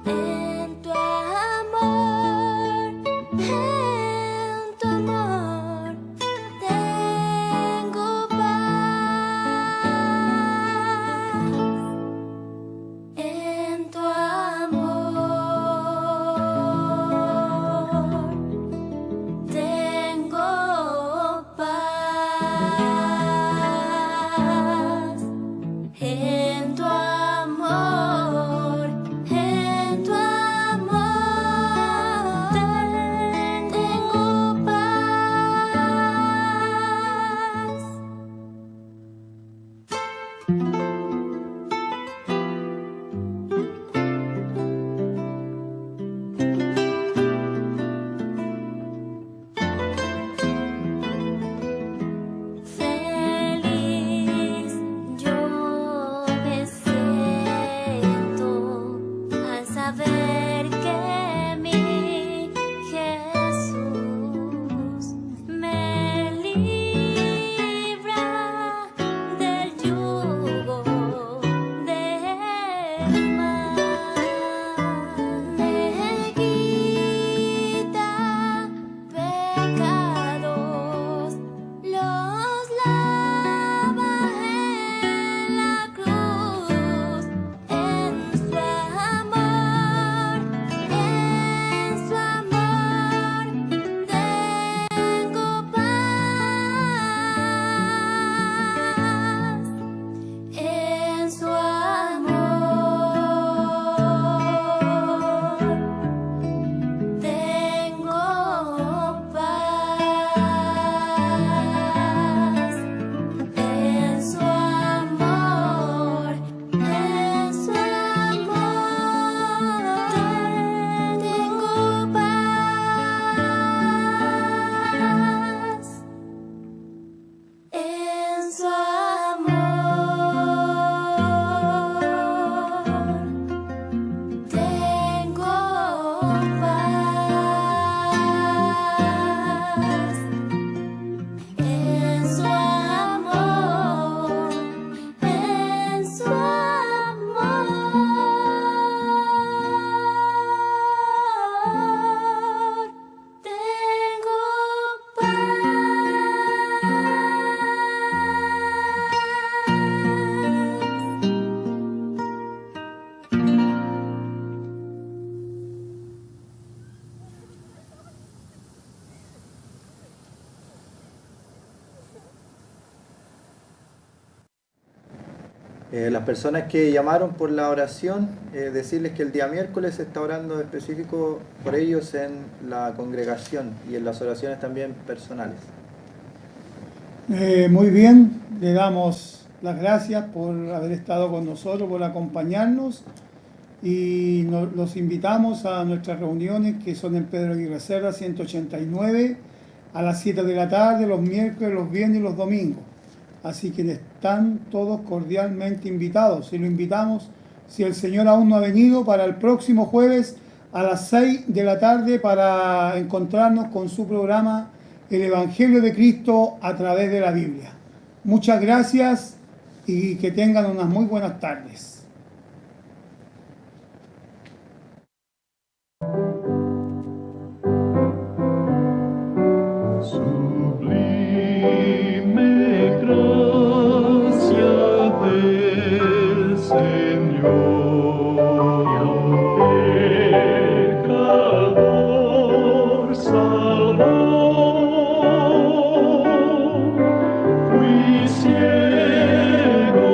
Speaker 6: en tu amor tengo paz, en tu amor tengo paz, en tu amor tengo paz. Feliz yo me siento al saber que mi Jesús me libra del yugo del mal, me quita pecados, los lava en la cruz, en su amor tengo paz, en su amor tengo paz, en su amor tengo paz, en su amor tengo paz, en su amor tengo
Speaker 2: Las personas que llamaron por la oración, decirles que el día miércoles se está orando específico por ellos en la congregación y en las oraciones también personales.
Speaker 4: Muy bien, le damos las gracias por haber estado con nosotros, por acompañarnos y los invitamos a nuestras reuniones que son en Pedro Aguirre Cerda 189 a las 7 de la tarde, los miércoles, los viernes y los domingos. Así que están todos cordialmente invitados y lo invitamos, si el Señor aún no ha venido, para el próximo jueves a las 6 de la tarde para encontrarnos con su programa El Evangelio de Cristo a través de la Biblia. Muchas gracias y que tengan unas muy buenas tardes.
Speaker 1: Sublime gracia del Señor, pecador salvó, fui ciego,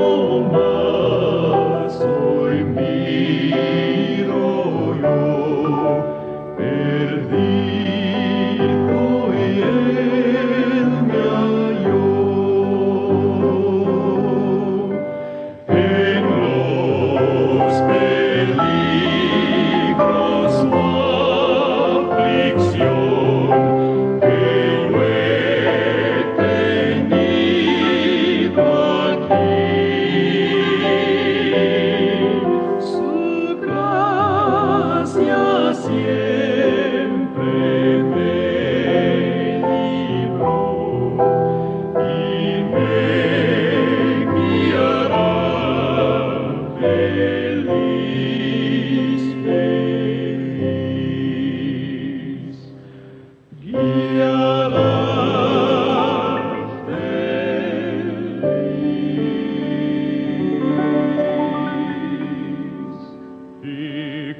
Speaker 1: mas hoy miro yo, perdido y él me halló. y harás feliz. Y